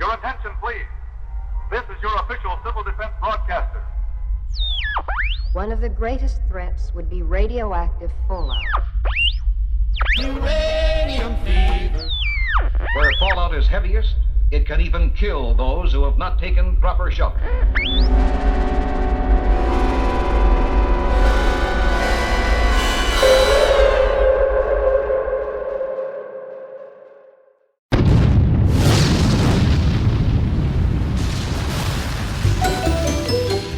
Your attention, please. This is your official civil defense broadcaster. One of the greatest threats would be radioactive fallout. Uranium fever. Where fallout is heaviest, it can even kill those who have not taken proper shelter.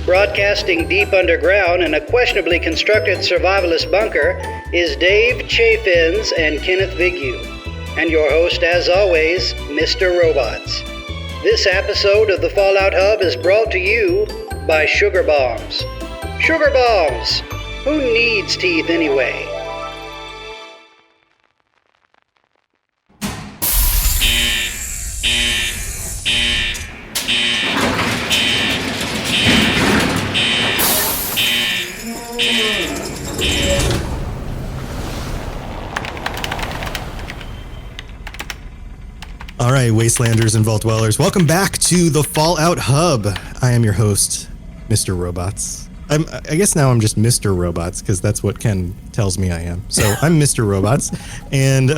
Broadcasting deep underground in a questionably constructed survivalist bunker is Dave CHAFINZ and KENNETH VIGUE, and your host, as always, Mr. Robots. This episode of the Fallout Hub is brought to you by Sugar Bombs. Sugar Bombs! Who needs teeth anyway? All right, Wastelanders and Vault Dwellers, welcome back to the Fallout Hub. I am your host, Mr. Robots. I guess now I'm just Mr. Robots because that's what Ken tells me I am. So I'm Mr. Robots, and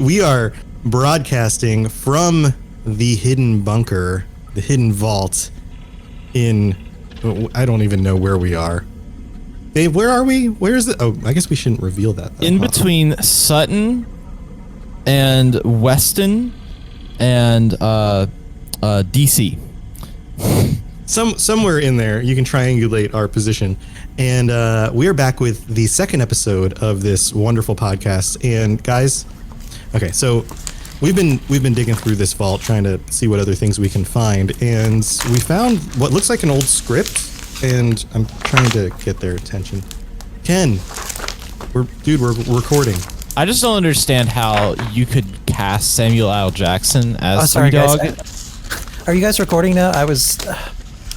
we are broadcasting from the hidden bunker, the hidden vault in, I don't even know where we are. Dave, where are we? Where is it? Oh, I guess we shouldn't reveal that, though. In between Sutton and Weston and DC. Somewhere in there, you can triangulate our position. And we are back with the second episode of this wonderful podcast. And guys, okay, so we've been digging through this vault, trying to see what other things we can find. And we found what looks like an old script. And I'm trying to get their attention. Ken, we're recording. I just don't understand how you could cast Samuel L. Jackson as sorry, Dog. Guys. Are you guys recording now?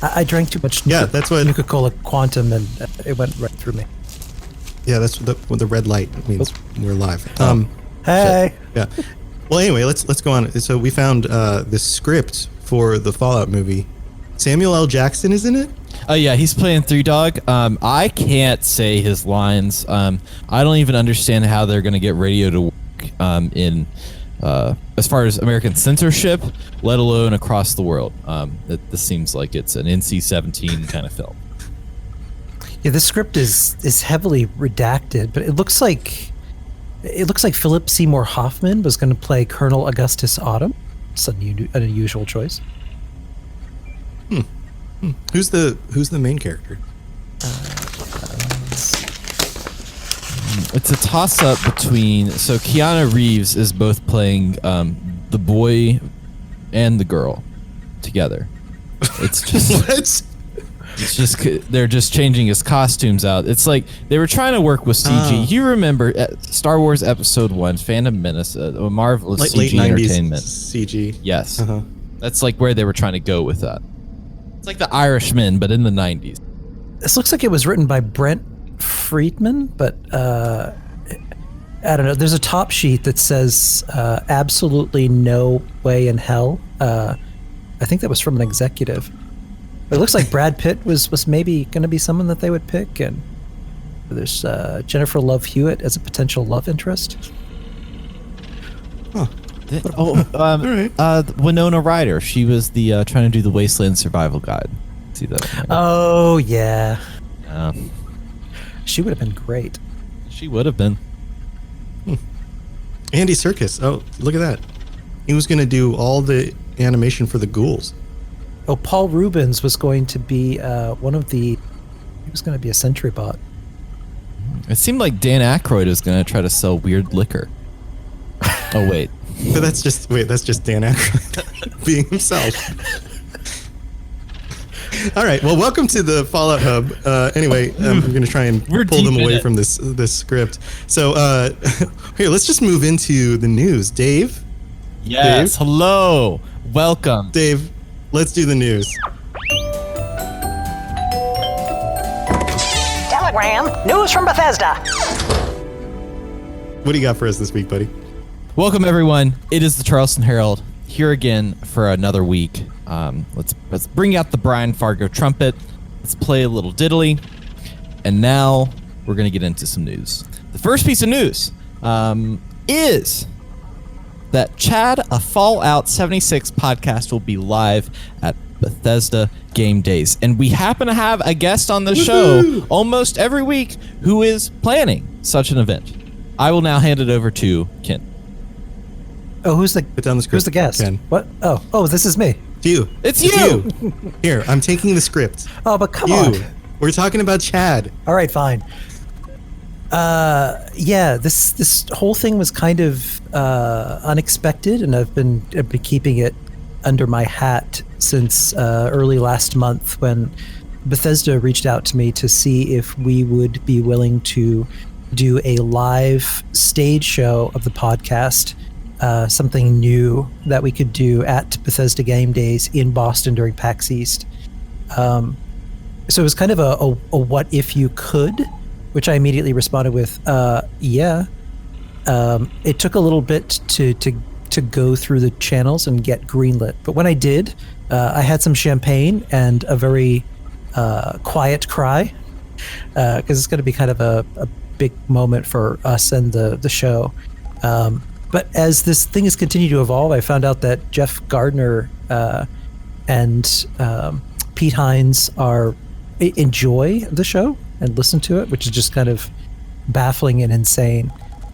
I drank too much. Yeah, that's what Nuka-Cola Quantum, and it went right through me. Yeah, that's what the red light means. We're live. Hey. Yeah. Well, anyway, let's go on. So we found this script for the Fallout movie. Samuel L. Jackson is in it. Oh yeah, he's playing Three Dog. I can't say his lines. I don't even understand how they're going to get radio to work in as far as American censorship, let alone across the world. This seems like it's an NC-17 kind of film. Yeah, this script is heavily redacted, but it looks like Philip Seymour Hoffman was going to play Colonel Augustus Autumn. It's an unusual choice. Who's the main character? It's a toss-up between. So Keanu Reeves is both playing the boy and the girl together. It's just What? It's just they're just changing his costumes out. It's like they were trying to work with CG. You remember Star Wars Episode 1, Phantom Menace, a marvelous Like CG late 90s entertainment. CG. Yes, that's like where they were trying to go with that. It's like The Irishman, but in the 90s. This looks like it was written by Brent Friedman, but I don't know. There's a top sheet that says absolutely no way in hell. I think that was from an executive. But it looks like Brad Pitt was maybe going to be someone that they would pick, and there's Jennifer Love Hewitt as a potential love interest. Huh. Winona Ryder. She was the trying to do the Wasteland Survival Guide. See that? Oh yeah. She would have been great. She would have been. Andy Serkis. Oh, look at that. He was going to do all the animation for the ghouls. Oh, Paul Rubens was going to be he was going to be a Sentry Bot. It seemed like Dan Aykroyd was going to try to sell weird liquor. Oh wait. But that's just Dan Aykroyd being himself. All right. Well, welcome to the Fallout Hub. Anyway, I'm going to try and pull them away from this script. So here, let's just move into the news. Dave? Yes. Dave? Hello. Welcome. Dave, let's do the news. Telegram. News from Bethesda. What do you got for us this week, buddy? Welcome, everyone. It is the Charleston Herald. here again for another week. Let's bring out the Brian Fargo trumpet. Let's play a little diddly. And now we're going to get into some news. The first piece of news is that Chad, a Fallout 76 podcast, will be live at Bethesda Game Days. And we happen to have a guest on the show almost every week who is planning such an event. I will now hand it over to Ken. Oh, who's the guest? Ken. What? Oh, this is me. It's you. It's you. Here, I'm taking the script. Oh, but come on. We're talking about Chad. All right, fine. Yeah, this whole thing was kind of unexpected, and I've been keeping it under my hat since early last month when Bethesda reached out to me to see if we would be willing to do a live stage show of the podcast, something new that we could do at Bethesda Game Days in Boston during PAX East. So it was kind of a what if you could, which I immediately responded with, yeah. It took a little bit to go through the channels and get greenlit. But when I did, I had some champagne and a very quiet cry, because it's going to be kind of a big moment for us and the show. But as this thing has continued to evolve, I found out that Jeff Gardner and Pete Hines enjoy the show and listen to it, which is just kind of baffling and insane.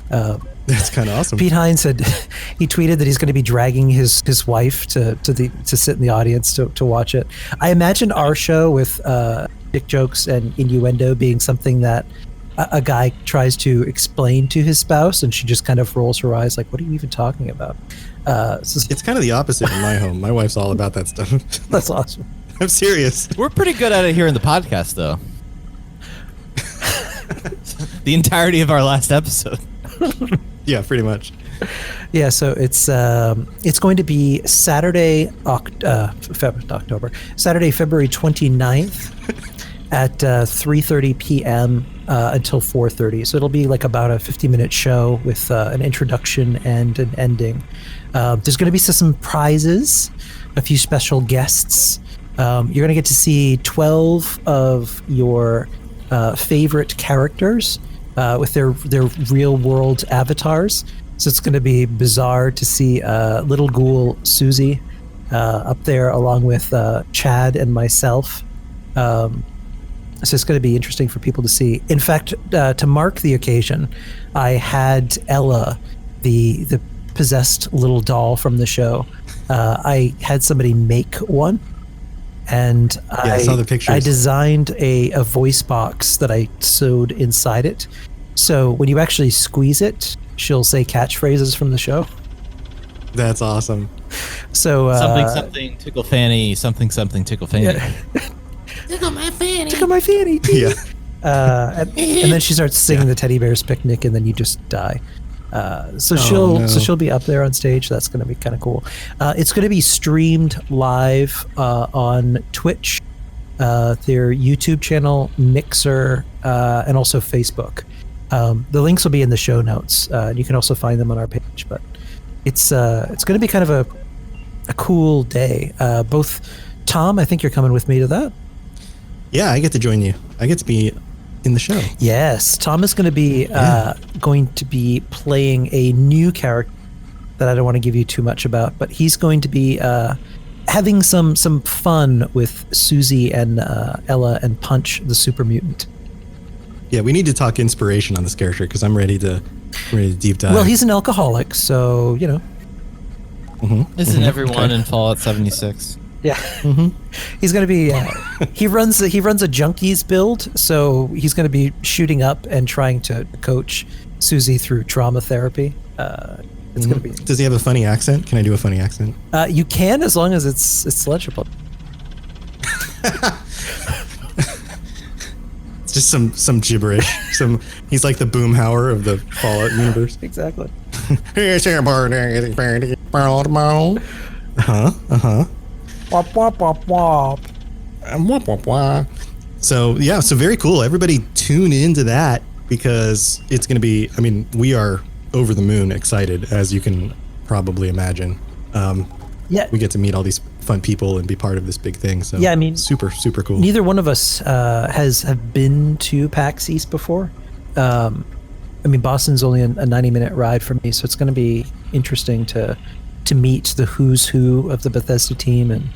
That's kind of awesome. Pete Hines said he tweeted that he's going to be dragging his wife to sit in the audience to watch it. I imagine our show with dick jokes and innuendo being something that a guy tries to explain to his spouse, and she just kind of rolls her eyes like, "What are you even talking about?" It's kind of the opposite in my home. My wife's all about that stuff. That's awesome. I'm serious. We're pretty good at it here in the podcast, though. The entirety of our last episode. Yeah, pretty much. Yeah, so it's going to be Saturday, February 29th at 3:30 p.m. Until 4:30. So it'll be like about a 50-minute show with an introduction and an ending. There's going to be some prizes, a few special guests. You're going to get to see 12 of your favorite characters with their real world avatars. So it's going to be bizarre to see little ghoul Susie up there along with Chad and myself. So it's going to be interesting for people to see. In fact, to mark the occasion, I had Ella, the possessed little doll from the show. I had somebody make one. And I saw the pictures. I designed a voice box that I sewed inside it. So when you actually squeeze it, she'll say catchphrases from the show. That's awesome. So something tickle fanny, something tickle fanny. Yeah. Tickle my fanny. Tickle my fanny. Yeah. And then she starts singing the Teddy Bear's Picnic, and then you just die. So she'll be up there on stage. That's going to be kind of cool. It's going to be streamed live on Twitch, their YouTube channel, Mixer, and also Facebook. The links will be in the show notes. You can also find them on our page. But it's going to be kind of a cool day. Both Tom, I think you're coming with me to that. Yeah, I get to join you. I get to be in the show. Yes, Tom is going to be playing a new character that I don't want to give you too much about, but he's going to be having some fun with Susie and Ella and Punch the Super Mutant. Yeah, we need to talk inspiration on this character because I'm ready to deep dive. Well, he's an alcoholic, so you know. Mm-hmm. Isn't everyone in Fallout 76? Yeah, he's going to be. He runs a junkies build, so he's going to be shooting up and trying to coach Susie through trauma therapy. It's going to be. Does he have a funny accent? Can I do a funny accent? You can, as long as it's legible. It's just some gibberish. He's like the Boomhauer of the Fallout universe. Exactly. Wop, wop, wop, wop. So very cool. Everybody tune into that because it's going to be, I mean, we are over the moon excited, as you can probably imagine. Yeah. we get to meet all these fun people and be part of this big thing. So Yeah, I mean, super cool. Neither one of us have been to PAX East before. I mean, Boston's only a 90-minute ride from me, so it's going to be interesting to meet the who's who of the Bethesda team and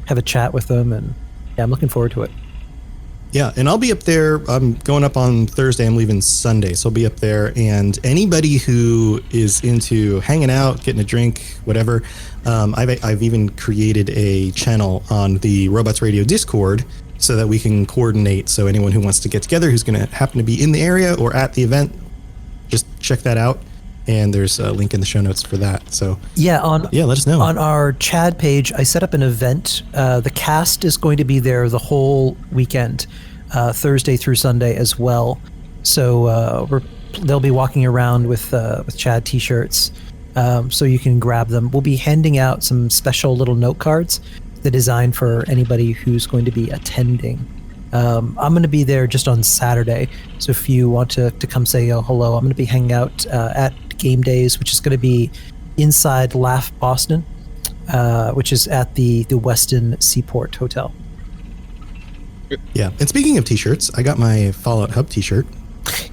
have a chat with them. And yeah, I'm looking forward to it. Yeah, and I'll be up there. I'm going up on Thursday. I'm leaving Sunday, so I'll be up there. And anybody who is into hanging out, getting a drink, whatever, I've even created a channel on the Robots Radio Discord so that we can coordinate. So anyone who wants to get together, who's going to happen to be in the area or at the event, just check that out. And there's a link in the show notes for that. So yeah, let us know. On our Chad page, I set up an event. The cast is going to be there the whole weekend, Thursday through Sunday as well. So they'll be walking around with Chad T-shirts, so you can grab them. We'll be handing out some special little note cards, the design for anybody who's going to be attending. I'm going to be there just on Saturday, so if you want to come say hello, I'm going to be hanging out at Game Days, which is going to be inside Laugh Boston, which is at the Westin Seaport Hotel. Yeah, and speaking of T-shirts, I got my Fallout Hub T-shirt.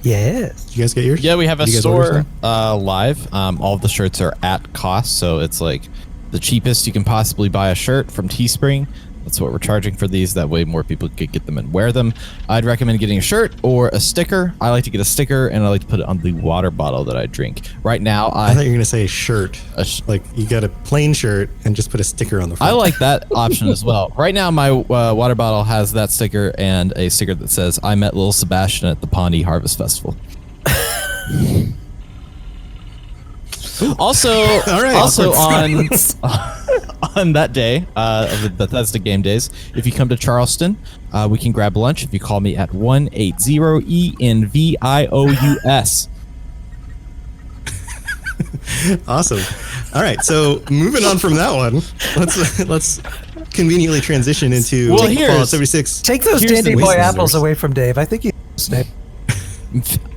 Yes. Did you guys get yours? Yeah, we have a Did you guys order store live. All of the shirts are at cost, so it's like the cheapest you can possibly buy a shirt from Teespring. That's what we're charging for these. That way more people could get them and wear them. I'd recommend getting a shirt or a sticker. I like to get a sticker, and I like to put it on the water bottle that I drink. Right now, I thought you were going to say shirt. Like you got a plain shirt and just put a sticker on the front. I like that option as well. Right now, my water bottle has that sticker and a sticker that says, "I met Lil Sebastian at the Pawnee Harvest Festival." Also, on that day of the Bethesda Game Days, if you come to Charleston, we can grab lunch if you call me at 180-ENVIOUS. Awesome. All right, so moving on from that one, let's conveniently transition into Fallout 76. Take those Dandy Boy apples away from Dave. I think you Dave.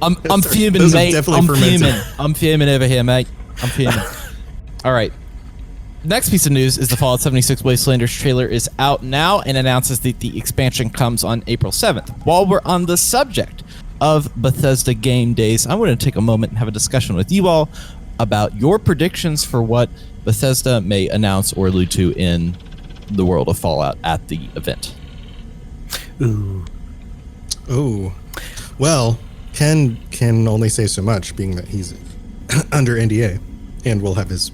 I'm fuming, mate. I'm fuming over here, mate. I'm fuming. All right. Next piece of news is the Fallout 76 Wastelanders trailer is out now and announces that the expansion comes on April 7th. While we're on the subject of Bethesda Game Days, I want to take a moment and have a discussion with you all about your predictions for what Bethesda may announce or allude to in the world of Fallout at the event. Ooh. Well, Ken can only say so much, being that he's under NDA and will have his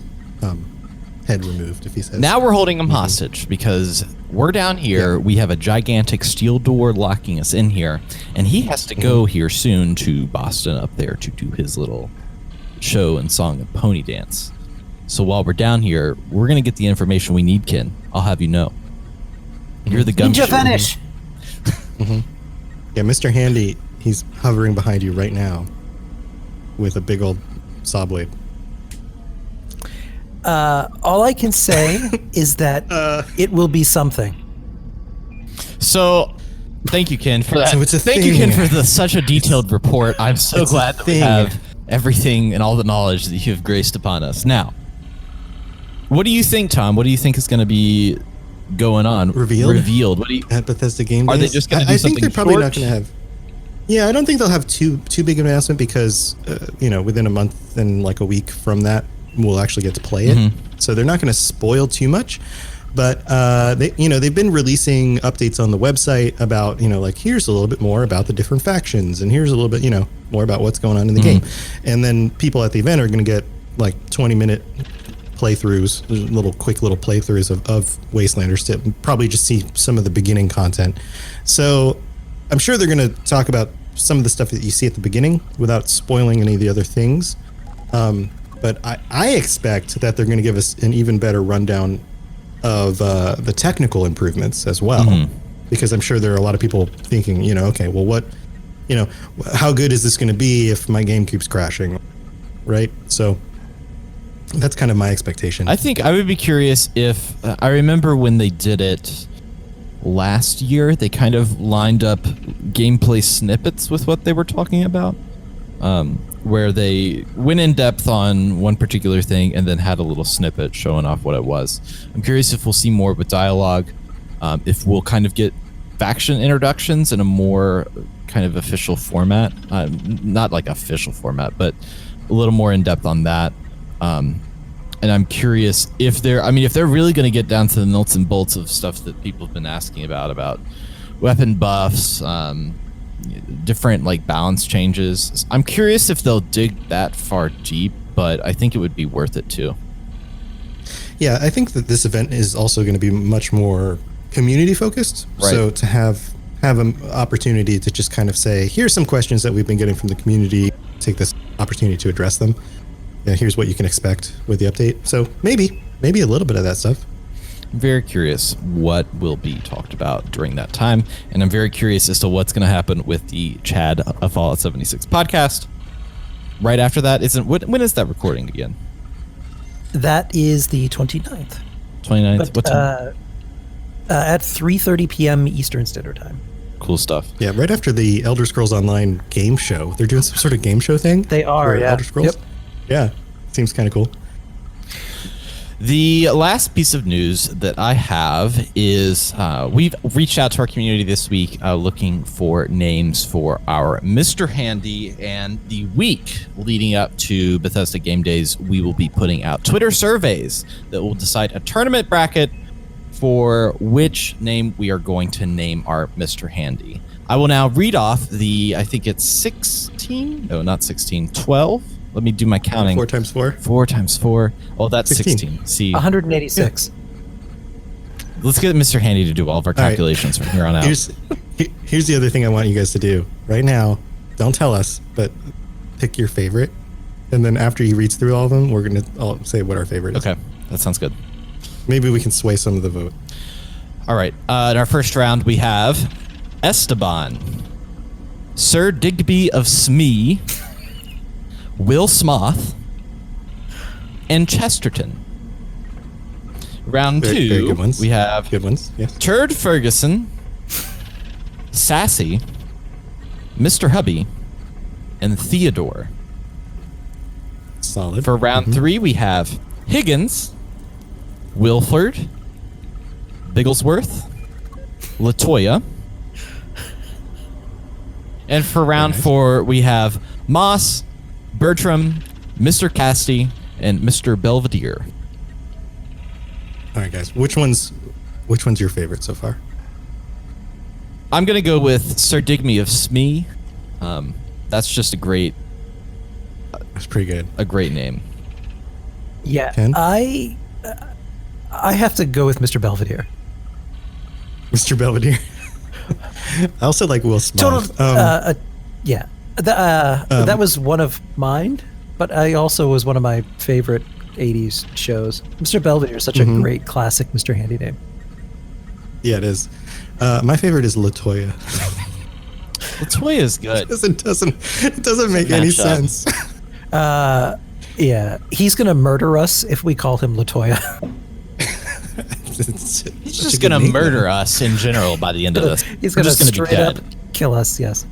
head removed if he says. Now we're holding him hostage because we're down here. Yeah. We have a gigantic steel door locking us in here, and he has to go here soon to Boston up there to do his little show and song and pony dance. So while we're down here, we're going to get the information we need, Ken. I'll have you know. You're the gumshoe. Ninja finish. Yeah, Mr. Handy, he's hovering behind you right now with a big old saw blade. All I can say is that it will be something. So, thank you, Ken, for that. So it's a thank thing. you, Ken, for such a detailed report. I'm so glad that we have everything and all the knowledge that you have graced upon us. Now, what do you think, Tom? What do you think is going to be going on? Revealed. What do you at Bethesda Game Days? Are they just going to do something? I think they're probably not going to have. Yeah, I don't think they'll have too big of an announcement because within a month and like a week from that, we'll actually get to play it. So they're not going to spoil too much. But they've been releasing updates on the website about like here's a little bit more about the different factions and here's a little bit more about what's going on in the game. And then people at the event are going to get like 20-minute playthroughs, quick little playthroughs of Wastelanders to probably just see some of the beginning content. So I'm sure they're going to talk about some of the stuff that you see at the beginning without spoiling any of the other things. But I expect that they're going to give us an even better rundown of the technical improvements as well, because I'm sure there are a lot of people thinking, okay, well, how good is this going to be if my game keeps crashing, right? So that's kind of my expectation. I think I would be curious if I remember when they did it last year, they kind of lined up gameplay snippets with what they were talking about. where they went in depth on one particular thing and then had a little snippet showing off what it was. I'm curious if we'll see more with dialogue, if we'll kind of get faction introductions in a more kind of official format, not like official format, but a little more in depth on that. And I'm curious if they're really going to get down to the nuts and bolts of stuff that people have been asking about weapon buffs, different like balance changes. I'm curious if they'll dig that far deep, but I think it would be worth it too. Yeah, I think that this event is also going to be much more community focused. Right. So to have an opportunity to just kind of say, here's some questions that we've been getting from the community, take this opportunity to address them. Yeah, here's what you can expect with the update. So maybe a little bit of that stuff. I'm very curious what will be talked about during that time, and I'm very curious as to what's going to happen with the Chad of Fallout 76 podcast. Right after that, when is that recording again? That is the 29th. 29th? But, What time? At 3:30 p.m. Eastern Standard Time. Cool stuff. Yeah, right after the Elder Scrolls Online game show. They're doing some sort of game show thing. They are, for yeah. Elder Scrolls. Yep. Yeah, seems kind of cool. The last piece of news that I have is we've reached out to our community this week looking for names for our Mr. Handy, and the week leading up to Bethesda Game Days, we will be putting out Twitter surveys that will decide a tournament bracket for which name we are going to name our Mr. Handy. I will now read off I think it's 16? No, not 16, 12. Let me do my counting. 4 times 4? 4 times 4. Oh, that's 16. See, 186. let's get Mr. Handy to do all of our calculations from here on out. Here's the other thing I want you guys to do right now. Don't tell us, but pick your favorite, and then after he reads through all of them, we're gonna all say what our favorite is. Okay, that sounds good. Maybe we can sway some of the vote. All right. In our first round, we have Esteban, Sir Digby of Smee, Will Smoth, and Chesterton. Round Very 2, good ones. we have Good ones, yes. Turd Ferguson, Sassy, Mr. Hubby, and Theodore. Solid. For round 3, we have Higgins, Wilford, Bigglesworth, Latoya. And for round 4, we have Moss, Bertram, Mr. Casty, and Mr. Belvedere. All right, guys. Which one's your favorite so far? I'm gonna go with Sir Digby of Smee. That's just a great That's pretty good. name. Yeah, Ken? I have to go with Mr. Belvedere. Mr. Belvedere. I also like Will Smith. Yeah, that was one of mine, but I also was one of my favorite 80s shows. Mr. Belvedere is such a great classic Mr. Handy name. Yeah, it is. My favorite is Latoya. Latoya is good. It doesn't make any match up. sense. Yeah, he's gonna murder us if we call him Latoya. He's just gonna murder us in general by the end of this. He's We're gonna just gonna be straight up dead. kill us. Yes.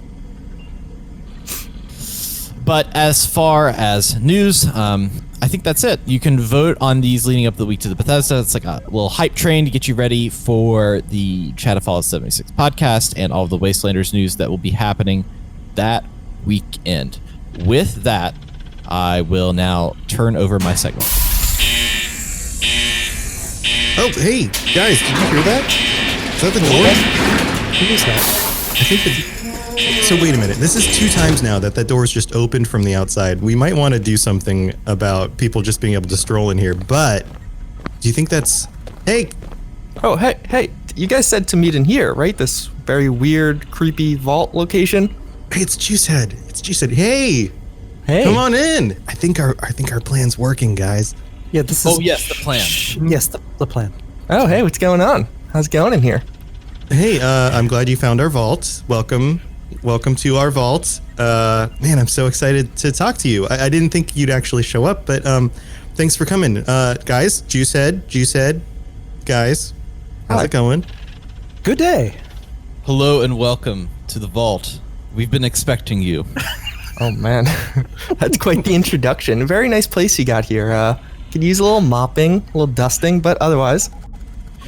But as far as news, I think that's it. You can vote on these leading up the week to the Bethesda. It's like a little hype train to get you ready for the Chat of Fallout 76 podcast and all of the Wastelanders news that will be happening that weekend. With that, I will now turn over my segment. Oh, hey, guys, did you hear that? Is that the door? Who is that? I think so wait a minute. This is 2 times now that door's just opened from the outside. We might want to do something about people just being able to stroll in here, but do you think that's... Hey! Oh, hey, you guys said to meet in here, right? This very weird, creepy vault location? Hey, it's JUICEHEAD. It's JUICEHEAD. Hey! Hey. Come on in! I think our plan's working, guys. Yeah, this is. Oh, yes, the plan. Yes, the plan. Oh, hey, what's going on? How's it going in here? Hey, I'm glad you found our vault. Welcome to our vault. Man, I'm so excited to talk to you. I didn't think you'd actually show up, but thanks for coming. Guys, JUICEHEAD, guys, how's it going? Good day. Hello and welcome to the vault. We've been expecting you. Oh man, that's quite the introduction. Very nice place you got here. Could use a little mopping, a little dusting, but otherwise.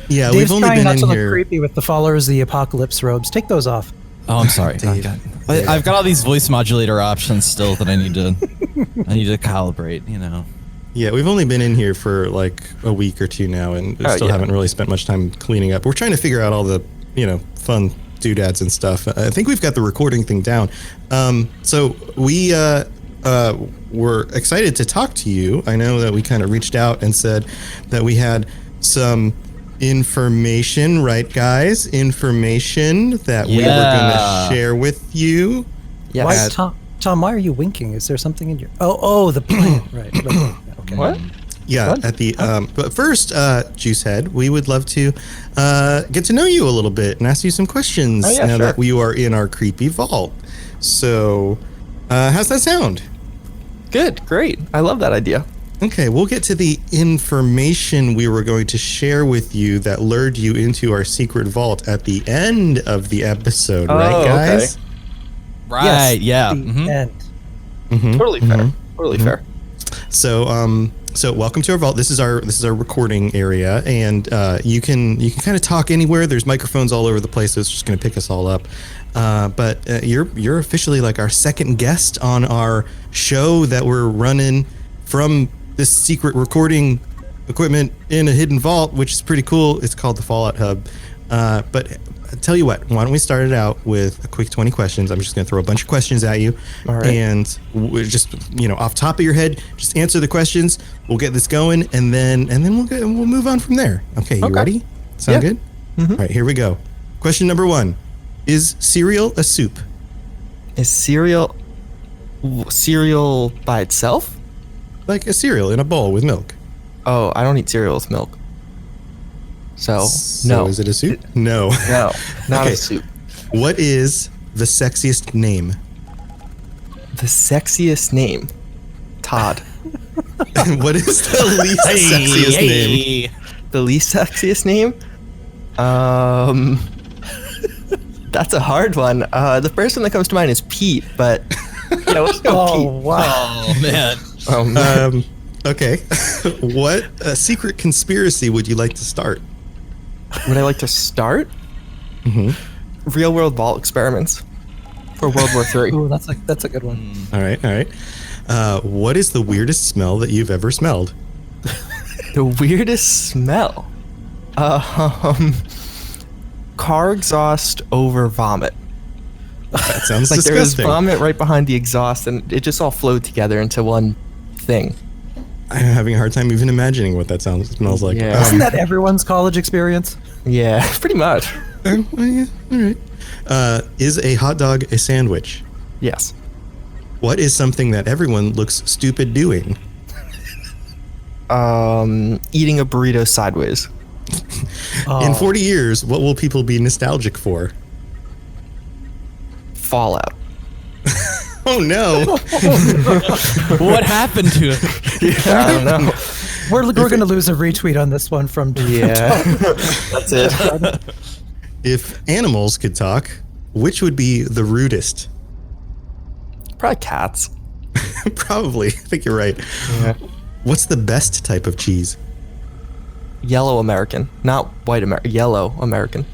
Yeah, Dave's we've only trying been not in to look here. creepy with the followers of the apocalypse robes. Take those off. Oh, I'm sorry. Dave. I've got all these voice modulator options still that I need to calibrate. You know. Yeah, we've only been in here for like a week or two now, and still haven't really spent much time cleaning up. We're trying to figure out all the, fun doodads and stuff. I think we've got the recording thing down. So we were excited to talk to you. I know that we kind of reached out and said that we had some information, right, guys? Information that we were going to share with you. Yes. Why, Tom, why are you winking? Is there something in your... Oh, the plant. right. Okay. What? Yeah, What? at the but first, Juicehead, we would love to get to know you a little bit and ask you some questions now that you are in our creepy vault. So, how's that sound? Good, great. I love that idea. Okay, we'll get to the information we were going to share with you that lured you into our secret vault at the end of the episode, right, guys? Okay. Right. Yes, Yeah. the Mhm. end. Totally fair. Totally fair. So, so welcome to our vault. This is our recording area, and you can kind of talk anywhere. There's microphones all over the place, so it's just going to pick us all up. But you're officially like our second guest on our show that we're running from this secret recording equipment in a hidden vault, which is pretty cool. It's called the Fallout Hub. But I'll tell you what, why don't we start it out with a quick 20 questions. I'm just going to throw a bunch of questions at you. All right. And we're just, off top of your head, just answer the questions. We'll get this going, and then we'll move on from there. Okay, you ready? Sound good? Mm-hmm. All right, here we go. Question number 1. Is cereal a soup? Is cereal by itself? Like a cereal in a bowl with milk. Oh, I don't eat cereal with milk. So So is it a soup? No. No, not Okay. a soup. What is the sexiest name? The sexiest name, Todd. And what is the least sexiest name? The least sexiest name? That's a hard one. The first one that comes to mind is Pete, but yeah, let's go Pete. Wow. Oh man. Oh, man. Okay. What secret conspiracy would you like to start? Would I like to start? Mm-hmm. Real world vault experiments for World War III. Ooh, that's a good one. All right. What is the weirdest smell that you've ever smelled? The weirdest smell? Car exhaust over vomit. That sounds Like there was disgusting. vomit right behind the exhaust, and it just all flowed together into one thing. I'm having a hard time even imagining what that smells like. Yeah. Isn't that everyone's college experience? Yeah, pretty much. Yeah, all right. Is a hot dog a sandwich? Yes. What is something that everyone looks stupid doing? Eating a burrito sideways. In 40 years, what will people be nostalgic for? Fallout. Oh no! What happened to it? I don't know. We're going to lose a retweet on this one from Yeah, that's it. If animals could talk, which would be the rudest? Probably cats. Probably. I think you're right. Yeah. What's the best type of cheese? Yellow American, not white American. Yellow American.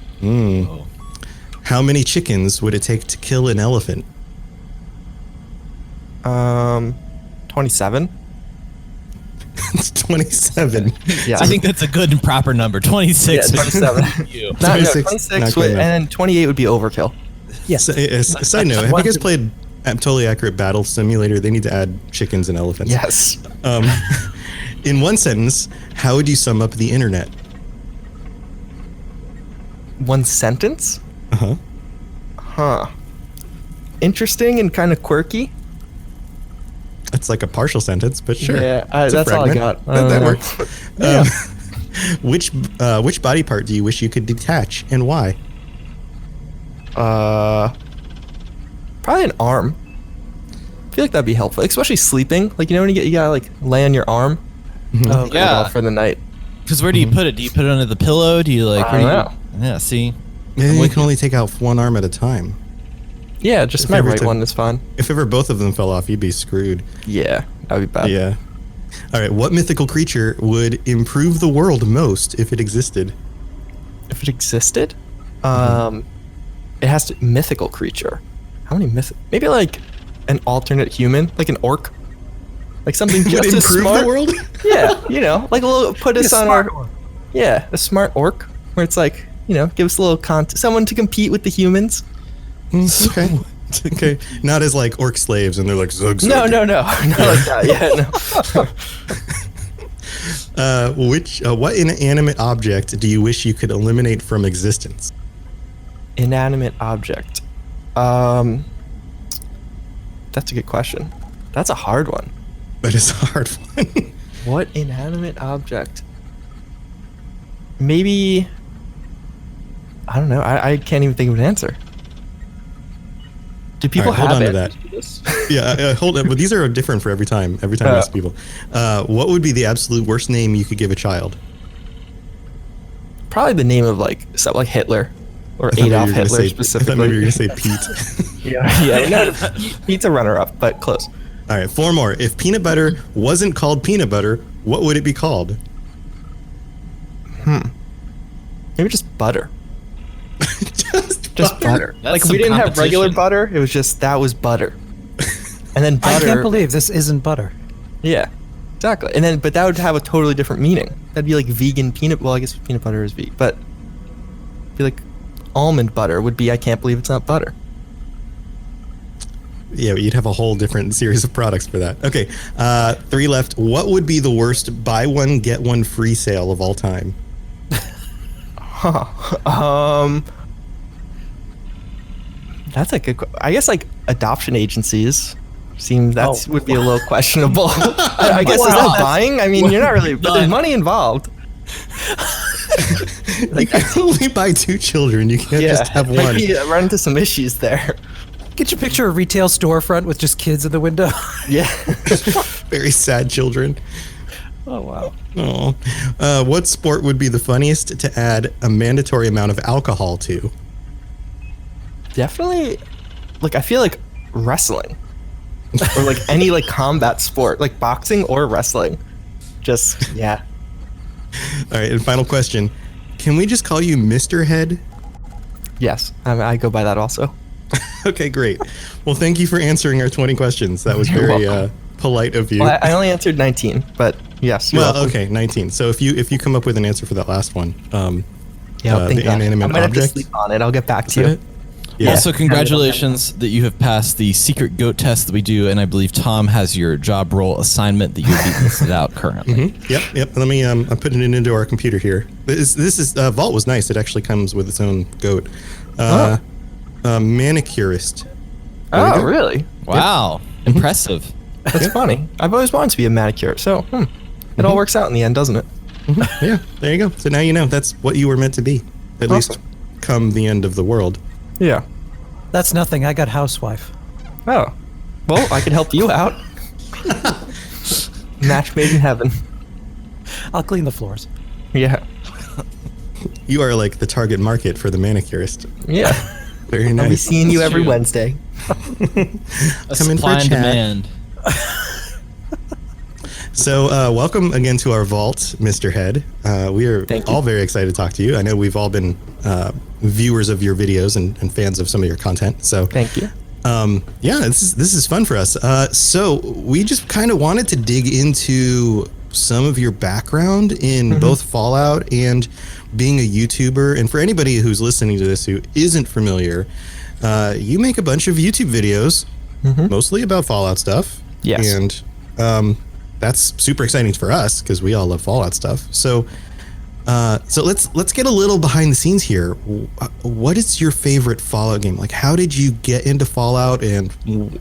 How many chickens would it take to kill an elephant? 27. It's 27. Yeah, I think that's a good and proper number. 26. Yeah, 27. You. Not, 26, 26 not would, good enough. and then 28 would be overkill. Yes. Side note, have you guys played Totally Accurate Battle Simulator? They need to add chickens and elephants. Yes. In one sentence, how would you sum up the internet? One sentence? Uh-huh. Huh. Interesting and kind of quirky. It's like a partial sentence, but sure. Yeah, It's a that's all I fragment. got. That works. Which body part do you wish you could detach, and why? Probably an arm. I feel like that'd be helpful, especially sleeping. Like, when you gotta like lay on your arm. Oh, Yeah. For the night. Because where do you put it? Do you put it under the pillow? Do you like? I Where do don't you? Yeah. See. Maybe you with can only take out one arm at a time. Yeah, just my right one is fine. If ever both of them fell off, you'd be screwed. Yeah, that would be bad. Yeah. All right, what mythical creature would improve the world most if it existed? If it existed? It has to mythical creature. How many maybe like an alternate human, like an orc, like something just would as improve smart. the world. Yeah, you know, like a little put us on our Orc. yeah, a smart orc where it's like, you know, give us a little someone to compete with the humans. Okay. Okay. Not as like orc slaves and they're like zug zug. No, not like that. Yeah, no. What inanimate object do you wish you could eliminate from existence? Inanimate object. That's a good question. That's a hard one. That is a hard one. What inanimate object? Maybe. I don't know. I can't even think of an answer. Do people All right, hold have on to answers that. to this? Yeah, hold on. But these are different for every time. Every time I ask people. What would be the absolute worst name you could give a child? Probably the name of like something like Hitler or Adolf Hitler specifically. I thought maybe you were going to say Pete. yeah. No, Pete's a runner-up, but close. All right, 4 more. If peanut butter wasn't called peanut butter, what would it be called? Maybe just butter. Just butter. That's Like some we didn't have regular competition. butter. It was just that was butter. And then I butter. can't believe this isn't butter. Yeah, exactly. And then, but that would have a totally different meaning. That'd be like vegan peanut. Well, I guess peanut butter is vegan, but it'd be like almond butter would be. I can't believe it's not butter. Yeah, you'd have a whole different series of products for that. Okay, 3 left. What would be the worst buy one get one free sale of all time? That's a good. I guess like adoption agencies seem that would be a little questionable. I guess is that buying? I mean, you're not really, but there's money involved. You can only buy 2 children. You can't just have one. Might be, run into some issues there. Get your picture of a retail storefront with just kids in the window. Yeah. Very sad children. Oh, wow. Oh, what sport would be the funniest to add a mandatory amount of alcohol to? Definitely, like I feel like wrestling, or like any like combat sport, like boxing or wrestling. Just yeah. All right, and final question: can we just call you Mr. Head? Yes, I go by that also. Okay, great. Well, thank you for answering our 20 questions. That was You're very welcome. polite of you. Well, I only answered 19, but yes. You're Well, welcome. okay, 19. So if you come up with an answer for that last one, Yeah, I'll think the about it. inanimate I'm gonna have to object. sleep on it. I'll get back Is to that you. it? Yeah. Also, congratulations that you have passed the secret goat test that we do, and I believe Tom has your job role assignment that you'll be listed out currently. Yep. Let me. I'm putting it into our computer here. This is Vault was nice. It actually comes with its own goat. Manicurist. There we Oh, go. really? Wow, impressive. That's funny. I've always wanted to be a manicure, so it all works out in the end, doesn't it? Yeah, there you go. So now you know that's what you were meant to be. At least come the end of the world. Yeah. That's nothing. I got housewife. Oh, well, I can help you out. Match made in heaven. I'll clean the floors. Yeah. You are like the target market for the manicurist. Yeah. Very I'll be nice. seeing you every true. Wednesday. A Come in for supply a and chat. demand. So, welcome again to our vault, Mr. Head. We are Thank you. all very excited to talk to you. I know we've all been viewers of your videos and fans of some of your content. So, Thank you. yeah, this is fun for us. So, we just kind of wanted to dig into some of your background in both Fallout and being a YouTuber. And for anybody who's listening to this who isn't familiar, you make a bunch of YouTube videos, mostly about Fallout stuff. Yes. And that's super exciting for us because we all love Fallout stuff. So, let's get a little behind the scenes here. What is your favorite Fallout game? Like, how did you get into Fallout, and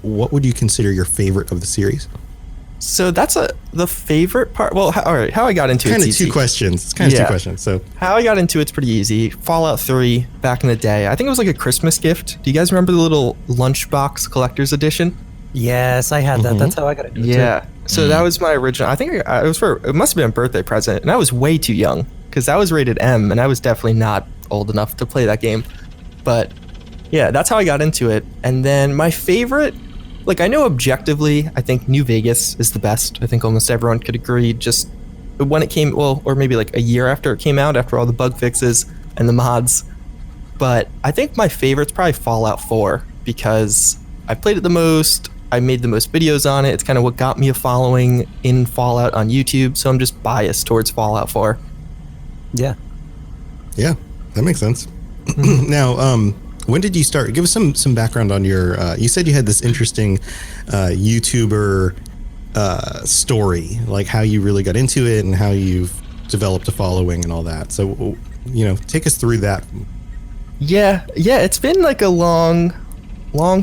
what would you consider your favorite of the series? So that's the favorite part. Well, all right. How I got into Kind it's of easy. two questions. It's kind of Yeah. two questions. So, How I got into it's pretty easy. Fallout 3 back in the day. I think it was like a Christmas gift. Do you guys remember the little lunchbox collector's edition? Yes, I had that. That's how I got into it. Yeah. So that was my original. I think it must have been a birthday present, and I was way too young because that was rated M, and I was definitely not old enough to play that game. But Yeah, that's how I got into it. And then my favorite, like I know objectively, I think New Vegas is the best. I think almost everyone could agree. Just when it came, well, or maybe like a year after it came out, after all the bug fixes and the mods. But I think my favorite's probably Fallout 4 because I played it the most. I made the most videos on it. It's kind of what got me a following in Fallout on YouTube. So I'm just biased towards Fallout 4. Yeah. Yeah, that makes sense. Now, when did you start? Give us some background on your. You said you had this interesting YouTuber story, like how you really got into it and how you've developed a following and all that. So, take us through that. Yeah, it's been like a long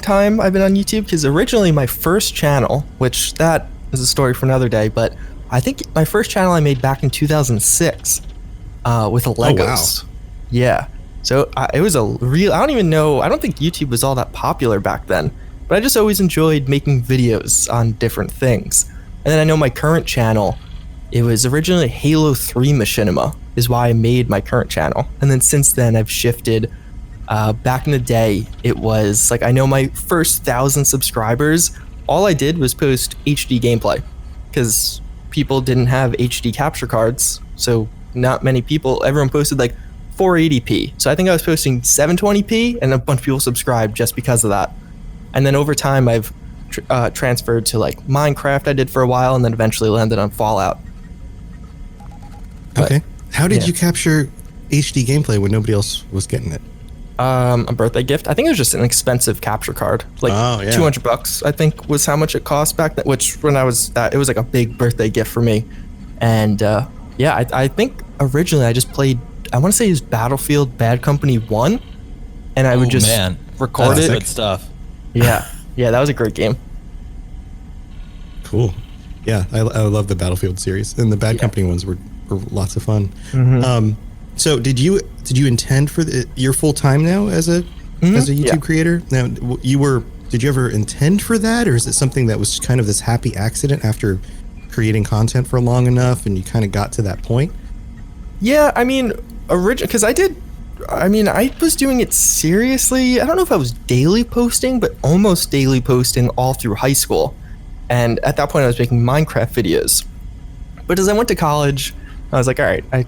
time I've been on YouTube because originally my first channel, which that is a story for another day, but I think my first channel I made back in 2006 with Legos. Oh, wow. Yeah. So it was a real, I don't think YouTube was all that popular back then, but I just always enjoyed making videos on different things. And then I know my current channel, it was originally Halo 3 Machinima is why I made my current channel. And then since then I've shifted. Back in the day, it was like, I know my first 1,000 subscribers, all I did was post HD gameplay because people didn't have HD capture cards. So not many people, everyone posted like 480p. So I think I was posting 720p and a bunch of people subscribed just because of that. And then over time, I've transferred to like Minecraft I did for a while and then eventually landed on Fallout. Okay. How did you capture HD gameplay when nobody else was getting it? A birthday gift. I think it was just an expensive capture card, like $200. I think was how much it cost back then. Which when I was, it was like a big birthday gift for me. And I think originally I just played. I want to say it was Battlefield Bad Company 1, and I would just record That's it. good stuff. Yeah, that was a great game. Cool. Yeah, I love the Battlefield series, and the Bad Company ones were lots of fun. Mm-hmm. So did you intend for you're full time now as a YouTube creator? Now did you ever intend for that, or is it something that was kind of this happy accident after creating content for long enough and you kind of got to that point? Yeah, I mean, because I was doing it seriously. I don't know if I was daily posting, but almost daily posting all through high school. And at that point, I was making Minecraft videos. But as I went to college, I was like, all right, I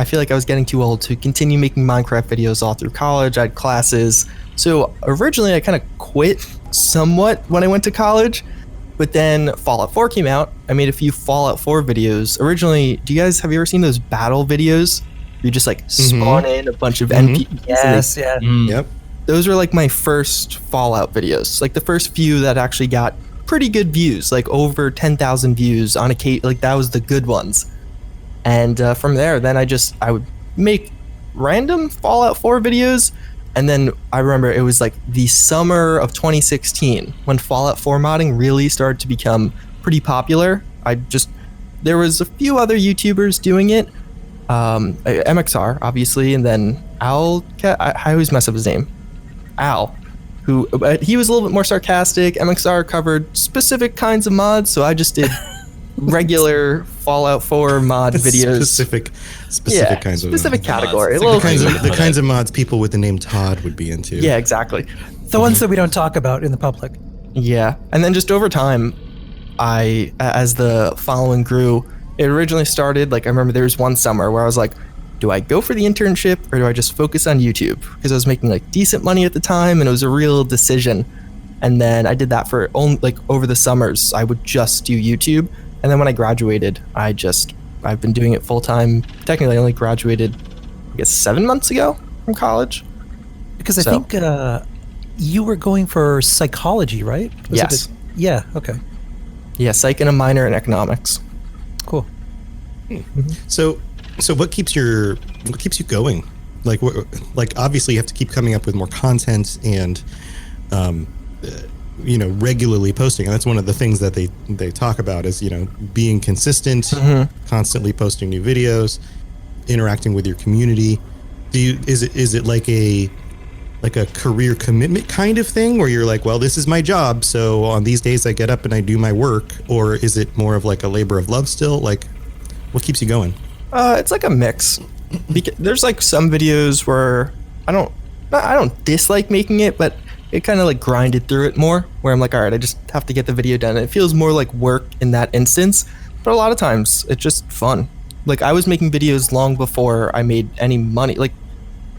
feel like I was getting too old to continue making Minecraft videos all through college. I had classes. So originally I kind of quit somewhat when I went to college, but then Fallout 4 came out. I made a few Fallout 4 videos. Originally, have you ever seen those battle videos? You just like spawn in a bunch of NPCs. Yes, yeah. Yep. Those were like my first Fallout videos. Like the first few that actually got pretty good views, like over 10,000 views on like that was the good ones. And from there, then I would make random Fallout 4 videos. And then I remember it was like the summer of 2016 when Fallout 4 modding really started to become pretty popular. There was a few other YouTubers doing it. MXR, obviously, and then Al, I always mess up his name. Al, who, he was a little bit more sarcastic. MXR covered specific kinds of mods, so I just did regular Fallout 4 mod videos. Specific kinds of specific category. The kinds of mods people with the name Todd would be into. Yeah, exactly. The ones that we don't talk about in the public. Yeah, and then just over time, as the following grew, it originally started, like I remember there was one summer where I was like, do I go for the internship or do I just focus on YouTube? Because I was making like decent money at the time and it was a real decision. And then I did that for over the summers. I would just do YouTube. And then when I graduated, I've been doing it full time. Technically, I only graduated, I guess, 7 months ago from college. Because I think you were going for psychology, right? Yes. Yeah, okay. Yeah, psych and a minor in economics. Cool. So what keeps you going? Like obviously you have to keep coming up with more content and regularly posting, and that's one of the things that they talk about is being consistent, constantly posting new videos, interacting with your community. Is it like a career commitment kind of thing where you're like, well, this is my job, so on these days I get up and I do my work, or is it more of like a labor of love still? Like, what keeps you going? It's like a mix. There's like some videos where I don't dislike making it, but it kind of like grinded through it more, where I'm like, all right, I just have to get the video done. It feels more like work in that instance, but a lot of times it's just fun. Like, I was making videos long before I made any money, like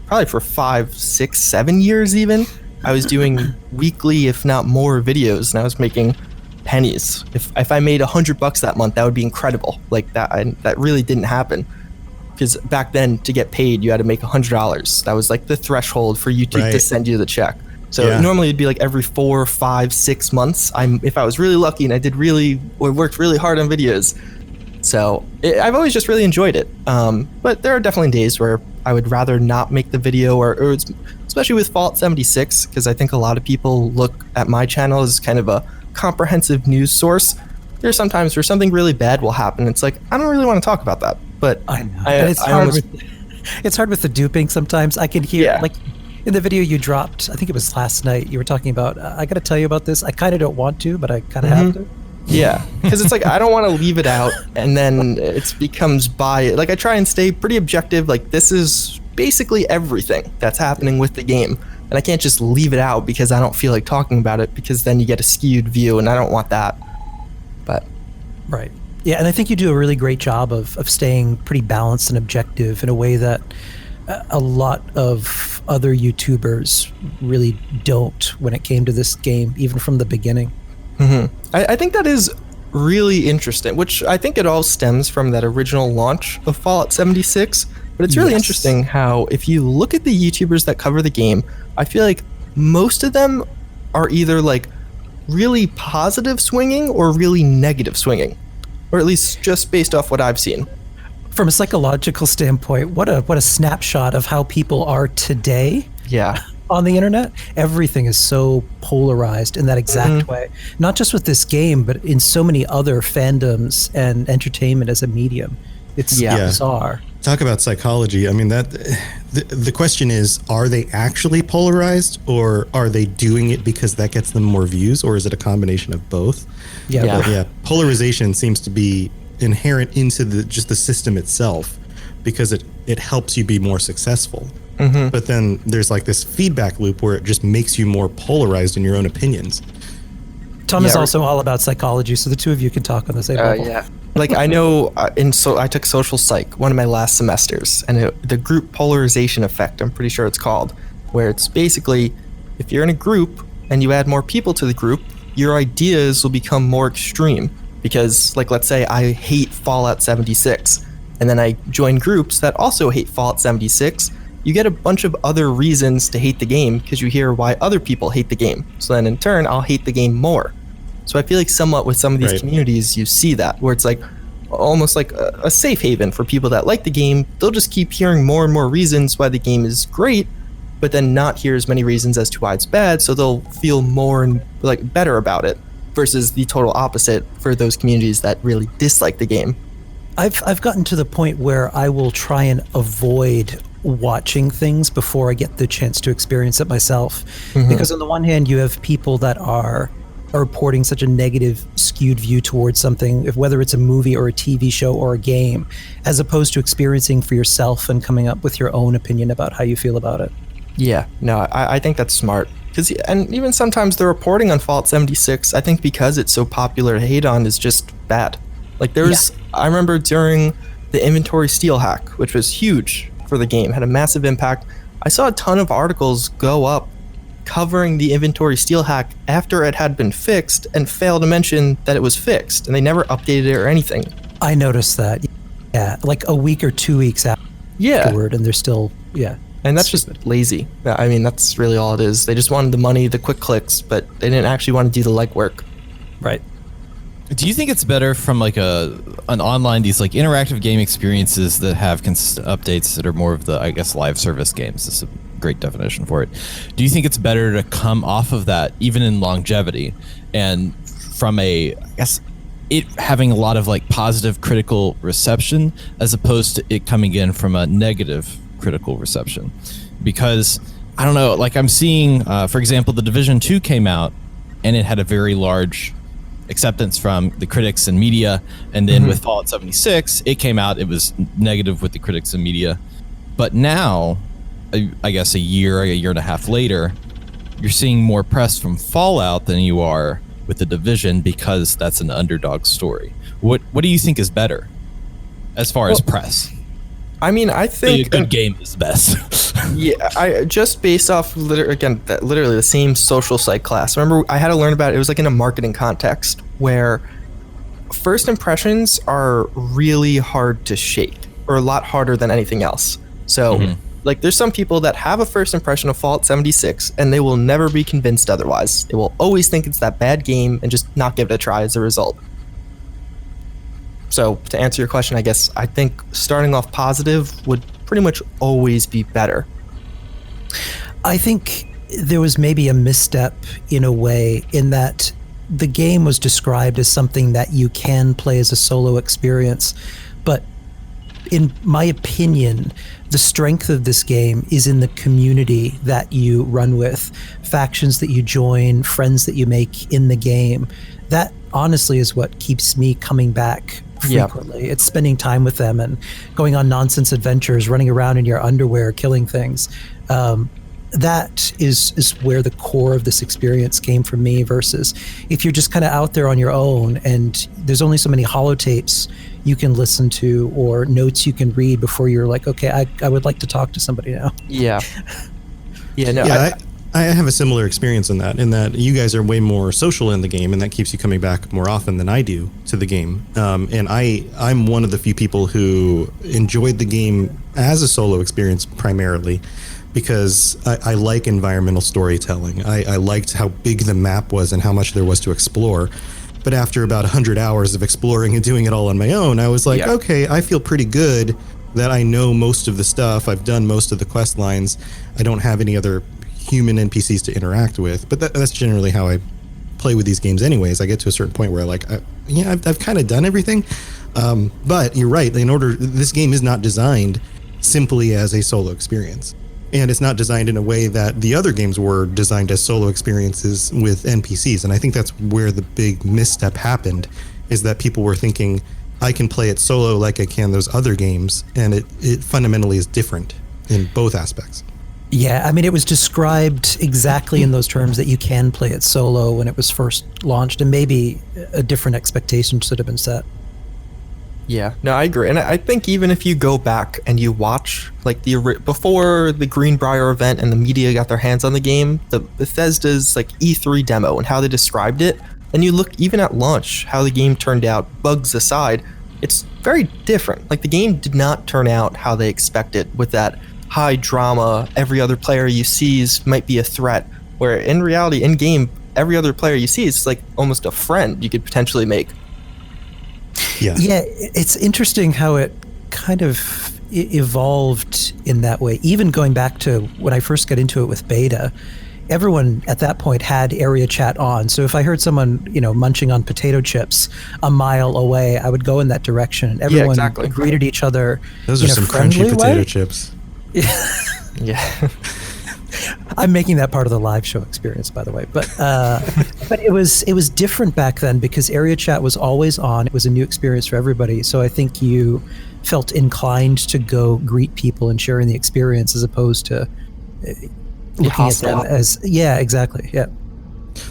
probably for 5, 6, 7 years even. I was doing weekly, if not more, videos, and I was making pennies. If I made $100 that month, that would be incredible. Like, that really didn't happen. Because back then, to get paid, you had to make $100. That was like the threshold for YouTube to send you the check. So normally it'd be like every 4, 5, 6 months. If I was really lucky and I worked really hard on videos. So I've always just really enjoyed it. But there are definitely days where I would rather not make the video, or especially with Fallout 76, because I think a lot of people look at my channel as kind of a comprehensive news source. There's sometimes where something really bad will happen. It's like, I don't really want to talk about that. But I know. And it's hard with the duping sometimes. I can hear, like, in the video you dropped, I think it was last night, you were talking about, I got to tell you about this. I kind of don't want to, but I kind of have to. Yeah, because it's like, I don't want to leave it out, and then it becomes like, I try and stay pretty objective. Like, this is basically everything that's happening with the game, and I can't just leave it out because I don't feel like talking about it, because then you get a skewed view, and I don't want that. But right. Yeah, and I think you do a really great job of staying pretty balanced and objective in a way that a lot of other YouTubers really don't when it came to this game, even from the beginning. I think that is really interesting, which I think it all stems from that original launch of Fallout 76. But it's really interesting how, if you look at the YouTubers that cover the game, I feel like most of them are either like really positive swinging or really negative swinging, or at least just based off what I've seen. From a psychological standpoint, what a snapshot of how people are today. Yeah. On the internet, everything is so polarized in that exact way. Not just with this game, but in so many other fandoms and entertainment as a medium. It's bizarre. Talk about psychology. I mean, that the question is, are they actually polarized, or are they doing it because that gets them more views, or is it a combination of both? But polarization seems to be inherent into just the system itself, because it helps you be more successful. But then there's like this feedback loop where it just makes you more polarized in your own opinions. Tom is also all about psychology, so the two of you can talk on the same level. Like, I know, I took social psych one of my last semesters, and the group polarization effect, I'm pretty sure it's called, where it's basically, if you're in a group and you add more people to the group, your ideas will become more extreme. Because, like, let's say I hate Fallout 76, and then I join groups that also hate Fallout 76, you get a bunch of other reasons to hate the game because you hear why other people hate the game. So then in turn, I'll hate the game more. So I feel like somewhat with some of these communities, you see that, where it's like almost like a safe haven for people that like the game. They'll just keep hearing more and more reasons why the game is great, but then not hear as many reasons as to why it's bad. So they'll feel more and like better about it, versus the total opposite for those communities that really dislike the game. I've gotten to the point where I will try and avoid watching things before I get the chance to experience it myself. Because on the one hand, you have people that are reporting such a negative, skewed view towards something, whether it's a movie or a TV show or a game, as opposed to experiencing for yourself and coming up with your own opinion about how you feel about it. Yeah, no, I think that's smart. And even sometimes the reporting on Fallout 76, I think because it's so popular to hate on, is just bad. Like, I remember during the inventory steal hack, which was huge for the game, had a massive impact. I saw a ton of articles go up covering the inventory steal hack after it had been fixed, and failed to mention that it was fixed, and they never updated it or anything. I noticed that. Yeah, like a week or 2 weeks afterward, and they're still, And that's just lazy. I mean, that's really all it is. They just wanted the money, the quick clicks, but they didn't actually want to do the legwork. Right. Do you think it's better from like an online, these like interactive game experiences that have consistent updates that are more of the, I guess, live service games? This is a great definition for it. Do you think it's better to come off of that, even in longevity, and from I guess, it having a lot of like positive critical reception, as opposed to it coming in from a negative critical reception? Because I don't know, like I'm seeing, for example, The Division 2 came out and it had a very large acceptance from the critics and media, and then with Fallout 76 it came out, it was negative with the critics and media. But now I guess a year and a half later, you're seeing more press from Fallout than you are with The Division because that's an underdog story. What do you think is better as far as press? I mean, I think a good game is best. Yeah, I just based off literally the same social psych class. Remember, I had to learn about it. It was like in a marketing context where first impressions are really hard to shake, or a lot harder than anything else. So, like, there's some people that have a first impression of Fallout 76, and they will never be convinced otherwise. They will always think it's that bad game and just not give it a try as a result. So, to answer your question, I guess I think starting off positive would pretty much always be better. I think there was maybe a misstep in a way in that the game was described as something that you can play as a solo experience, but in my opinion, the strength of this game is in the community that you run with, factions that you join, friends that you make in the game. That honestly is what keeps me coming back frequently. It's spending time with them and going on nonsense adventures, running around in your underwear, killing things. That is where the core of this experience came from me, versus if you're just kind of out there on your own and there's only so many holotapes you can listen to or notes you can read before you're like, okay, I would like to talk to somebody now. Yeah. I have a similar experience in that you guys are way more social in the game, and that keeps you coming back more often than I do to the game. And I'm one of the few people who enjoyed the game as a solo experience primarily, because I like environmental storytelling. I liked how big the map was and how much there was to explore. But after about 100 hours of exploring and doing it all on my own, I was like, okay, I feel pretty good that I know most of the stuff. I've done most of the quest lines. I don't have any other human NPCs to interact with. But that's generally how I play with these games anyways. I get to a certain point where I've kind of done everything. But you're right. This game is not designed simply as a solo experience. And it's not designed in a way that the other games were designed as solo experiences with NPCs. And I think that's where the big misstep happened, is that people were thinking, I can play it solo like I can those other games. And it fundamentally is different in both aspects. Yeah, I mean, it was described exactly in those terms, that you can play it solo when it was first launched, and maybe a different expectation should have been set. Yeah, no, I agree. And I think even if you go back and you watch, like, before the Greenbrier event and the media got their hands on the game, the Bethesda's, like, E3 demo and how they described it, and you look even at launch, how the game turned out, bugs aside, it's very different. Like, the game did not turn out how they expected, with that high drama, every other player you see might be a threat, where in reality, in game, every other player you see is like almost a friend you could potentially make. Yeah, it's interesting how it kind of evolved in that way. Even going back to when I first got into it with beta, everyone at that point had area chat on. So if I heard someone, munching on potato chips a mile away, I would go in that direction. Everyone greeted each other. Those are some crunchy potato chips. Yeah. I'm making that part of the live show experience, by the way. But it was different back then, because area chat was always on. It was a new experience for everybody. So I think you felt inclined to go greet people and sharing the experience, as opposed to looking at them as exactly.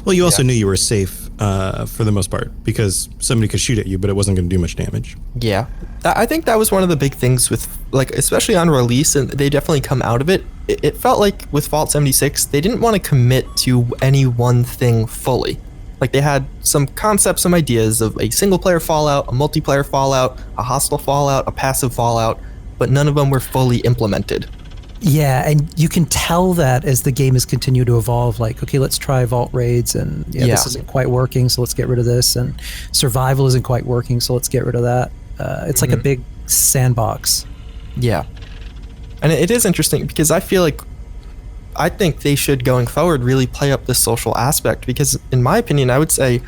Well, you also knew you were safe for the most part, because somebody could shoot at you, but it wasn't going to do much damage. Yeah, I think that was one of the big things with, like, especially on release, and they definitely come out of it. It felt like with Fallout 76, they didn't want to commit to any one thing fully. Like, they had some concepts, some ideas of a single-player Fallout, a multiplayer Fallout, a hostile Fallout, a passive Fallout, but none of them were fully implemented. Yeah, and you can tell that as the game has continued to evolve. Like, okay, let's try vault raids, and this isn't quite working, so let's get rid of this. And survival isn't quite working, so let's get rid of that. It's like a big sandbox. Yeah. And it is interesting, because I think they should, going forward, really play up the social aspect, because in my opinion, I would say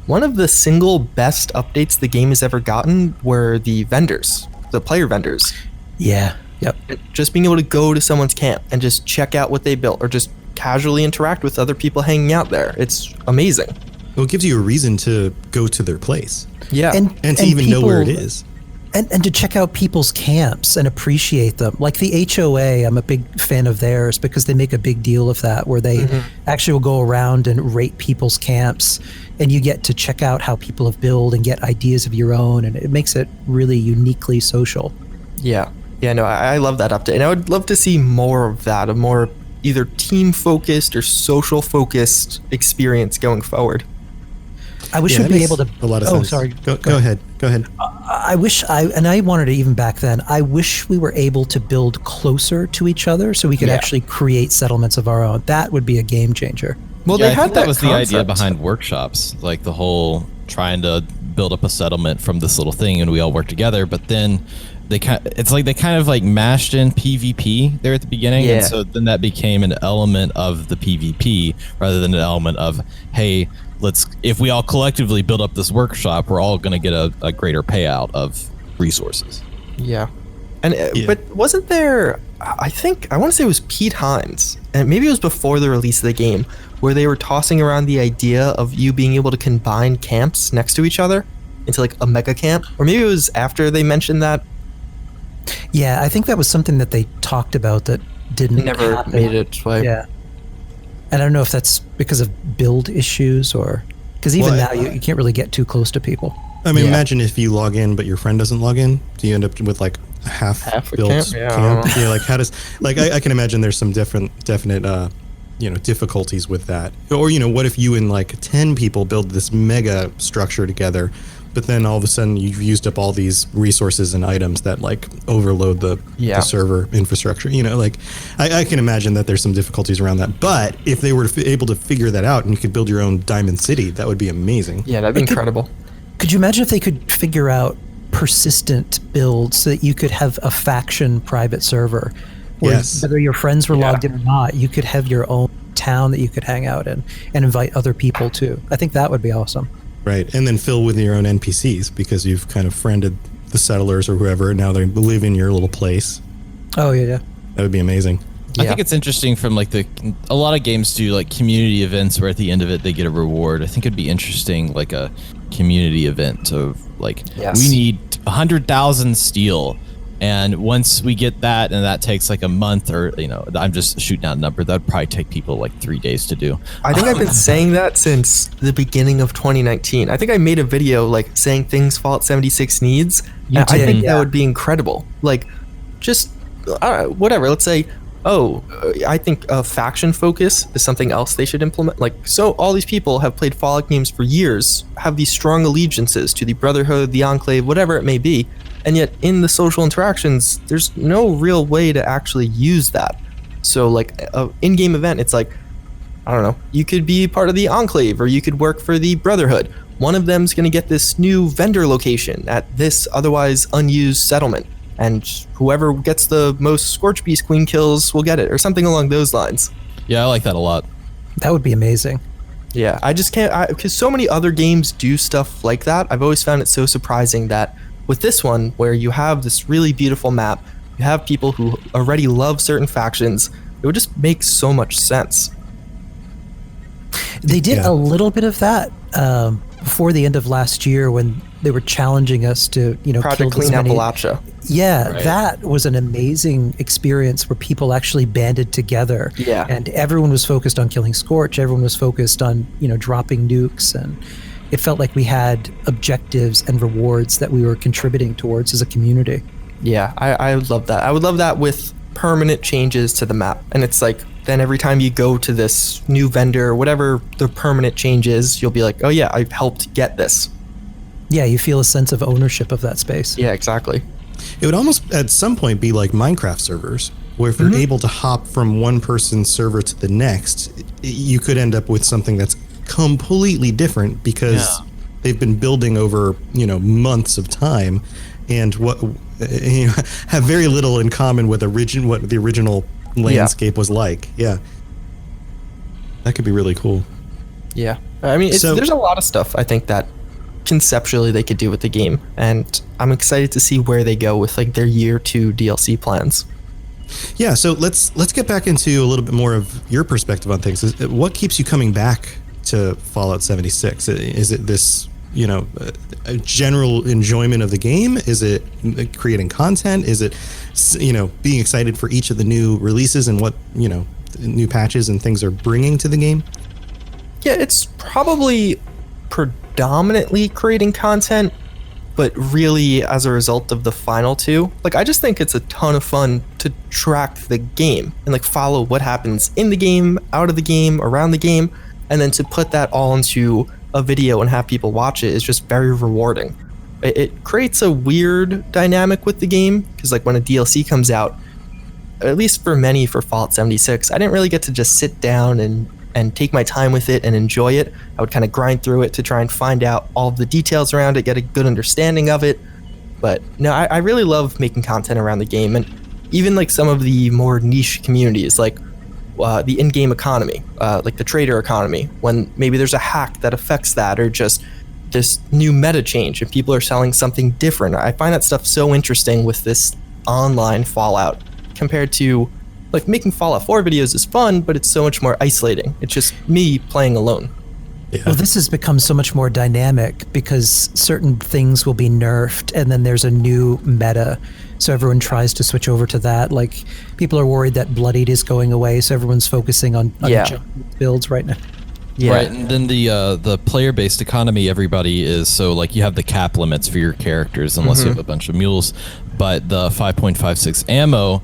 one of the single best updates the game has ever gotten were the vendors, the player vendors. Yeah. Yep. Just being able to go to someone's camp and just check out what they built, or just casually interact with other people hanging out there. It's amazing. Well, it gives you a reason to go to their place. Yeah. And to even know where it is. And to check out people's camps and appreciate them. Like the HOA, I'm a big fan of theirs because they make a big deal of that, where they actually will go around and rate people's camps, and you get to check out how people have built and get ideas of your own, and it makes it really uniquely social. Yeah. Yeah, no, I love that update. And I would love to see more of that, a more either team-focused or social-focused experience going forward. I wish we'd be able to... A lot of sense. Sorry. Go ahead. Go ahead. I wish and I wanted it even back then, I wish we were able to build closer to each other so we could actually create settlements of our own. That would be a game changer. Well, Yeah, they I had think that was concept. the idea behind workshops, like the whole trying to build up a settlement from this little thing, and we all work together. But then it's like they kind of like mashed in PvP there at the beginning, and so then that became an element of the PvP rather than an element of, hey, if we all collectively build up this workshop, we're all going to get a greater payout of resources. Yeah. And but wasn't there, I want to say it was Pete Hines, and maybe it was before the release of the game, where they were tossing around the idea of you being able to combine camps next to each other into like a mega camp, or maybe it was after they mentioned that. Yeah, I think that was something that they talked about that didn't Never happen. made it its way. Yeah. And I don't know if that's because of build issues or... Because even now, you can't really get too close to people. I mean, imagine if you log in, but your friend doesn't log in. Do you end up with like half a built camp? camp? Yeah, like how does... Like I can imagine there's some definite difficulties with that. Or, what if you and like 10 people build this mega structure together, but then all of a sudden you've used up all these resources and items that like overload the server infrastructure. I can imagine that there's some difficulties around that. But if they were able to figure that out and you could build your own diamond city, that would be amazing. Yeah, that'd be incredible. Could you imagine if they could figure out persistent builds so that you could have a faction private server? Where whether your friends were logged in or not, you could have your own town that you could hang out in and invite other people to. I think that would be awesome. Right, and then fill with your own NPCs because you've kind of friended the settlers or whoever. Now they live in your little place. Oh yeah. That would be amazing. I think it's interesting from like a lot of games do like community events where at the end of it they get a reward. I think it'd be interesting like a community event of like we need 100,000 steel, and once we get that, and that takes like a month, or I'm just shooting out a number, that'd probably take people like 3 days to do. I think I've been saying that since the beginning of 2019. I think I made a video like saying things Fallout 76 needs. You I did, think that would be incredible. Like, just whatever. Let's say, I think a faction focus is something else they should implement. Like, so all these people have played Fallout games for years, have these strong allegiances to the Brotherhood, the Enclave, whatever it may be. And yet in the social interactions, there's no real way to actually use that. So like an in-game event, it's like, I don't know, you could be part of the Enclave or you could work for the Brotherhood. One of them's going to get this new vendor location at this otherwise unused settlement. And whoever gets the most Scorch Beast Queen kills will get it, or something along those lines. Yeah, I like that a lot. That would be amazing. Yeah, I just can't, because so many other games do stuff like that. I've always found it so surprising that with this one, where you have this really beautiful map, you have people who already love certain factions, it would just make so much sense. They did a little bit of that before the end of last year when they were challenging us to, Project kill Clean as many. Appalachia. Yeah, Right. that was an amazing experience where people actually banded together. Yeah. And everyone was focused on killing Scorch. Everyone was focused on, dropping nukes. And it felt like we had objectives and rewards that we were contributing towards as a community. Yeah, I would love that. I would love that with permanent changes to the map. And it's like, then every time you go to this new vendor, whatever the permanent change is, you'll be like, oh yeah, I've helped get this. Yeah, you feel a sense of ownership of that space. Yeah, exactly. It would almost at some point be like Minecraft servers, where if you're able to hop from one person's server to the next, you could end up with something that's completely different because they've been building over months of time, and have very little in common with what the original landscape was like. Yeah, that could be really cool. Yeah, I mean, there's a lot of stuff I think that conceptually they could do with the game, and I'm excited to see where they go with like their year 2 DLC plans. Yeah, so let's get back into a little bit more of your perspective on things. What keeps you coming back to Fallout 76? Is it this a general enjoyment of the game? Is it creating content? Is it, being excited for each of the new releases and what, new patches and things are bringing to the game? Yeah, it's probably predominantly creating content, but really as a result of the final two. Like, I just think it's a ton of fun to track the game and like follow what happens in the game, out of the game, around the game, and then to put that all into a video and have people watch it is just very rewarding. It creates a weird dynamic with the game, because like when a DLC comes out, at least for many for Fallout 76, I didn't really get to just sit down and take my time with it and enjoy it. I would kind of grind through it to try and find out all of the details around it, get a good understanding of it. But no, I really love making content around the game, and even like some of the more niche communities, like the in-game economy, like the trader economy, when maybe there's a hack that affects that, or just this new meta change and people are selling something different. I find that stuff so interesting with this online Fallout, compared to like making Fallout 4 videos is fun, but it's so much more isolating. It's just me playing alone. Yeah. Well, this has become so much more dynamic because certain things will be nerfed and then there's a new meta. So everyone tries to switch over to that. Like, people are worried that Bloodied is going away, so everyone's focusing on builds right now. Yeah. Right, and then the player-based economy, everybody is, so like you have the cap limits for your characters unless you have a bunch of mules, but the 5.56 ammo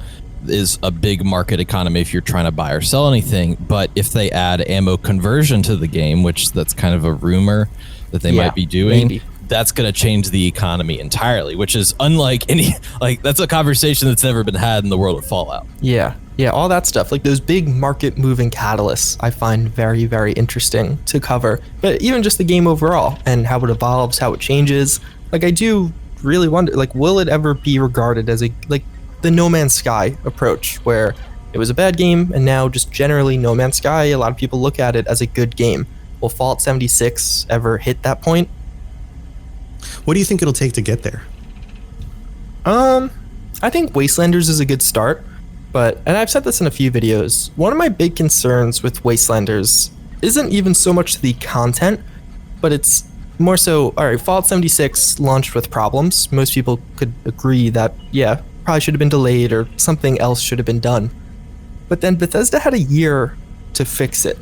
is a big market economy if you're trying to buy or sell anything. But if they add ammo conversion to the game, which that's kind of a rumor that they might be doing, maybe that's going to change the economy entirely, which is unlike any, like, that's a conversation that's never been had in the world of Fallout. Yeah, all that stuff, like those big market moving catalysts, I find very, very interesting to cover. But even just the game overall and how it evolves, how it changes, like, I do really wonder, like, will it ever be regarded as the No Man's Sky approach, where it was a bad game and now just generally No Man's Sky, a lot of people look at it as a good game. Will Fallout 76 ever hit that point? What do you think it'll take to get there? I think Wastelanders is a good start, and I've said this in a few videos, one of my big concerns with Wastelanders isn't even so much the content, but it's more so, alright, Fallout 76 launched with problems. Most people could agree that, probably should have been delayed or something else should have been done. But then Bethesda had a year to fix it,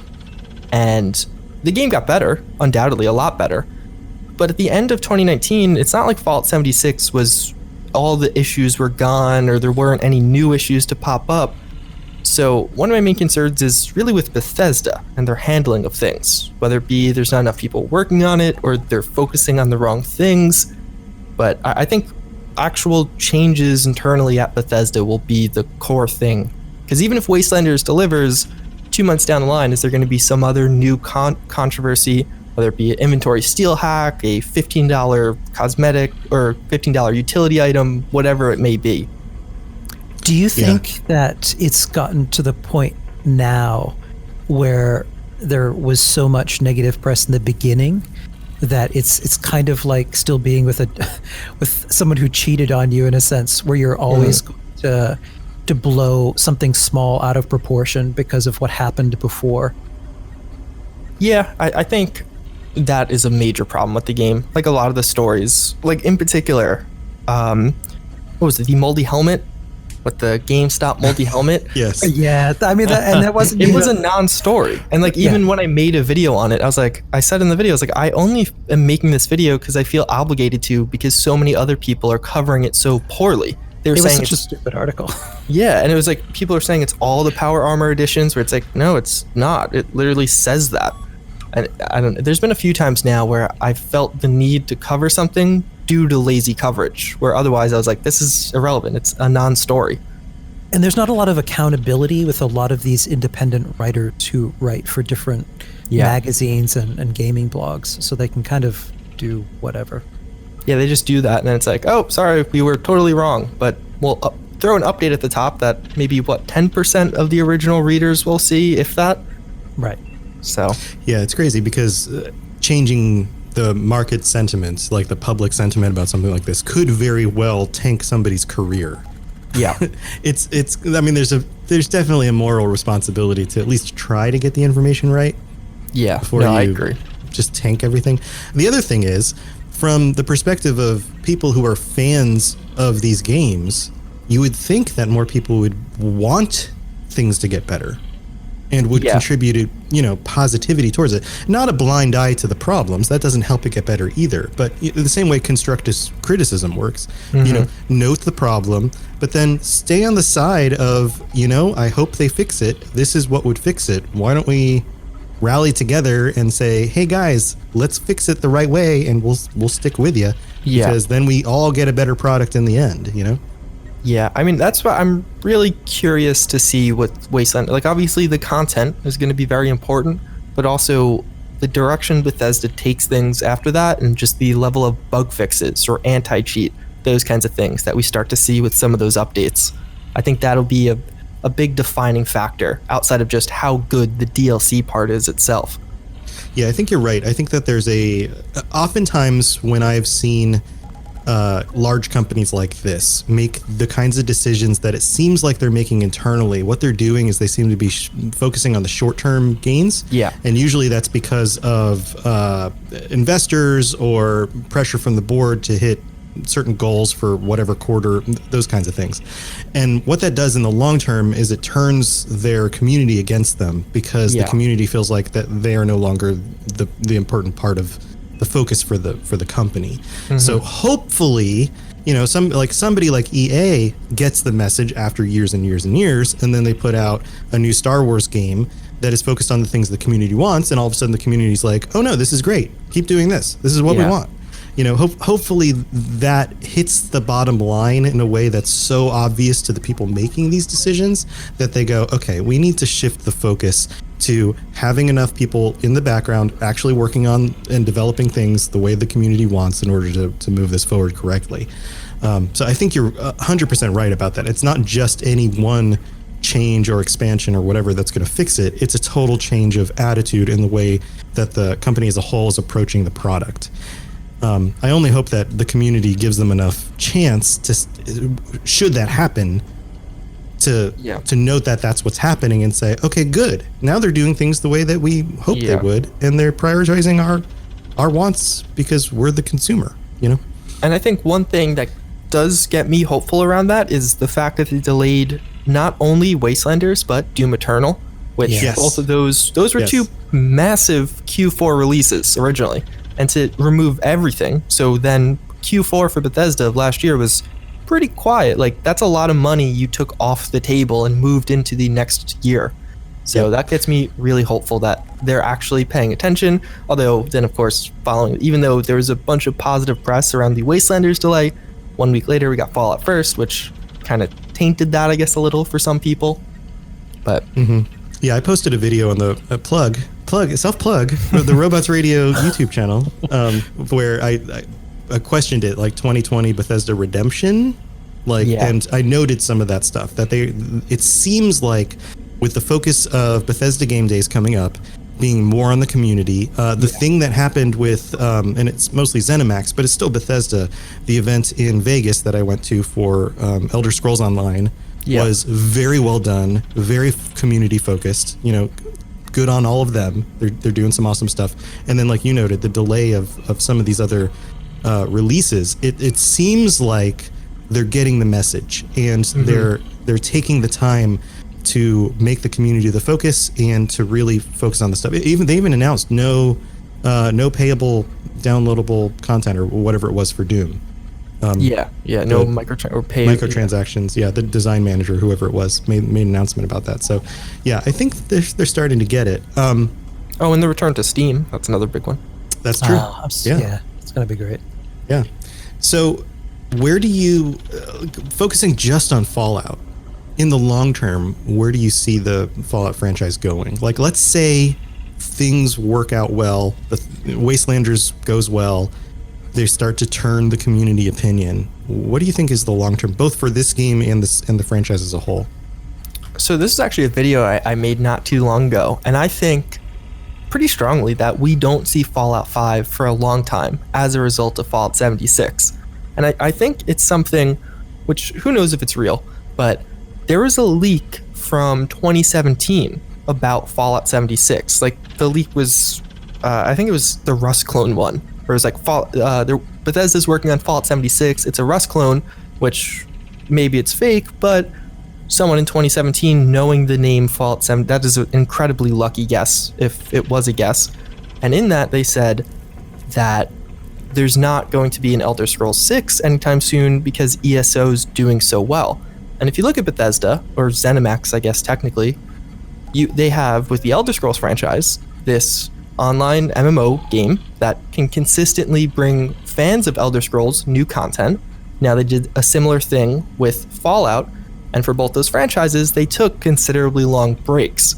and the game got better, undoubtedly a lot better. But at the end of 2019, it's not like Fallout 76 was all the issues were gone or there weren't any new issues to pop up. So one of my main concerns is really with Bethesda and their handling of things, whether it be there's not enough people working on it or they're focusing on the wrong things. But I think actual changes internally at Bethesda will be the core thing. Because even if Wastelanders delivers, 2 months down the line, is there going to be some other new controversy, whether it be an inventory steal hack, a $15 cosmetic, or $15 utility item, whatever it may be. Do you think that it's gotten to the point now where there was so much negative press in the beginning that it's kind of like still being with someone who cheated on you, in a sense, where you're always going to blow something small out of proportion because of what happened before? Yeah, I think that is a major problem with the game. Like, a lot of the stories, like in particular, what was it, the moldy helmet? With the GameStop moldy helmet? Yes. Yeah, I mean, that wasn't... It was a non-story. And like, even when I made a video on it, I said in the video, I was like, I only am making this video because I feel obligated to, because so many other people are covering it so poorly. They were saying it was such a stupid article. Yeah, and it was like, people are saying it's all the Power Armor editions, where it's like, no, it's not. It literally says that. And I don't know, there's been a few times now where I felt the need to cover something due to lazy coverage, where otherwise I was like, this is irrelevant. It's a non-story. And there's not a lot of accountability with a lot of these independent writers who write for different magazines and gaming blogs, so they can kind of do whatever. Yeah, they just do that, and then it's like, oh, sorry, we were totally wrong, but we'll throw an update at the top that maybe, 10% of the original readers will see, if that? Right. So. Yeah, it's crazy because changing the market sentiment, like the public sentiment about something like this, could very well tank somebody's career. Yeah. it's I mean, there's definitely a moral responsibility to at least try to get the information right. Yeah, before I agree. just tank everything. The other thing is, from the perspective of people who are fans of these games, you would think that more people would want things to get better and would contribute, positivity towards it. Not a blind eye to the problems. That doesn't help it get better either. But the same way constructive criticism works, note the problem, but then stay on the side of, I hope they fix it. This is what would fix it. Why don't we rally together and say, hey guys, let's fix it the right way, and we'll stick with you. Because then we all get a better product in the end, Yeah, I mean, that's what I'm really curious to see what Wasteland, like obviously the content is going to be very important, but also the direction Bethesda takes things after that, and just the level of bug fixes or anti-cheat, those kinds of things that we start to see with some of those updates. I think that'll be a big defining factor outside of just how good the DLC part is itself. Yeah, I think you're right. I think that there's oftentimes when I've seen large companies like this make the kinds of decisions that it seems like they're making internally, what they're doing is they seem to be focusing on the short-term gains. Yeah. And usually that's because of investors or pressure from the board to hit certain goals for whatever quarter, those kinds of things. And what that does in the long term is it turns their community against them, because the community feels like that they are no longer the important part of the focus for the company. So hopefully, somebody like EA gets the message after years and years and years, and then they put out a new Star Wars game that is focused on the things the community wants, and all of a sudden the community's like, oh no, this is great, keep doing this is what we want. Hopefully that hits the bottom line in a way that's so obvious to the people making these decisions that they go, okay, we need to shift the focus to having enough people in the background actually working on and developing things the way the community wants in order to move this forward correctly. So I think you're 100% right about that. It's not just any one change or expansion or whatever that's going to fix it. It's a total change of attitude in the way that the company as a whole is approaching the product. I only hope that the community gives them enough chance to, should that happen, to note that that's what's happening and say, okay, good. Now they're doing things the way that we hoped they would, and they're prioritizing our wants because we're the consumer, And I think one thing that does get me hopeful around that is the fact that they delayed not only Wastelanders, but Doom Eternal, which both of those were two massive Q4 releases originally. And to remove everything, so then Q4 for Bethesda of last year was pretty quiet. Like, that's a lot of money you took off the table and moved into the next year. So that gets me really hopeful that they're actually paying attention. Although then, of course, even though there was a bunch of positive press around the Wastelanders delay, 1 week later we got Fallout First, which kind of tainted that, I guess, a little for some people. But yeah, I posted a video on the self-plug the Robots Radio YouTube channel, where I questioned it, like 2020 Bethesda Redemption, and I noted some of that stuff that it seems like with the focus of Bethesda Game Days coming up, being more on the community, the thing that happened with, and it's mostly ZeniMax, but it's still Bethesda, the event in Vegas that I went to for Elder Scrolls Online was very well done, very community focused, good on all of them. They're doing some awesome stuff. And then, like you noted, the delay of some of these other releases, it seems like they're getting the message, and they're taking the time to make the community the focus and to really focus on the stuff. They even announced no payable downloadable content or whatever it was for Doom. No microtransactions. Yeah, the design manager, whoever it was, made an announcement about that. So, yeah, I think they're starting to get it. And the return to Steam, that's another big one. That's true. Yeah, it's gonna be great. Yeah. So, where do you, focusing just on Fallout, in the long term, where do you see the Fallout franchise going? Like, let's say things work out well, the Wastelanders goes well, they start to turn the community opinion. What do you think is the long term, both for this game and the franchise as a whole? So this is actually a video I made not too long ago, and I think pretty strongly that we don't see Fallout 5 for a long time as a result of Fallout 76. And I think it's something which, who knows if it's real, but there was a leak from 2017 about Fallout 76. Like, the leak was I think it was the Rust clone one, where it was like Bethesda's working on Fallout 76. It's a Rust clone, which maybe it's fake, but someone in 2017 knowing the name Fallout 7, that is an incredibly lucky guess, if it was a guess. And in that, they said that there's not going to be an Elder Scrolls 6 anytime soon because ESO's doing so well. And if you look at Bethesda, or ZeniMax, I guess technically, they have, with the Elder Scrolls franchise, this online MMO game that can consistently bring fans of Elder Scrolls new content. Now they did a similar thing with Fallout, and for both those franchises, they took considerably long breaks.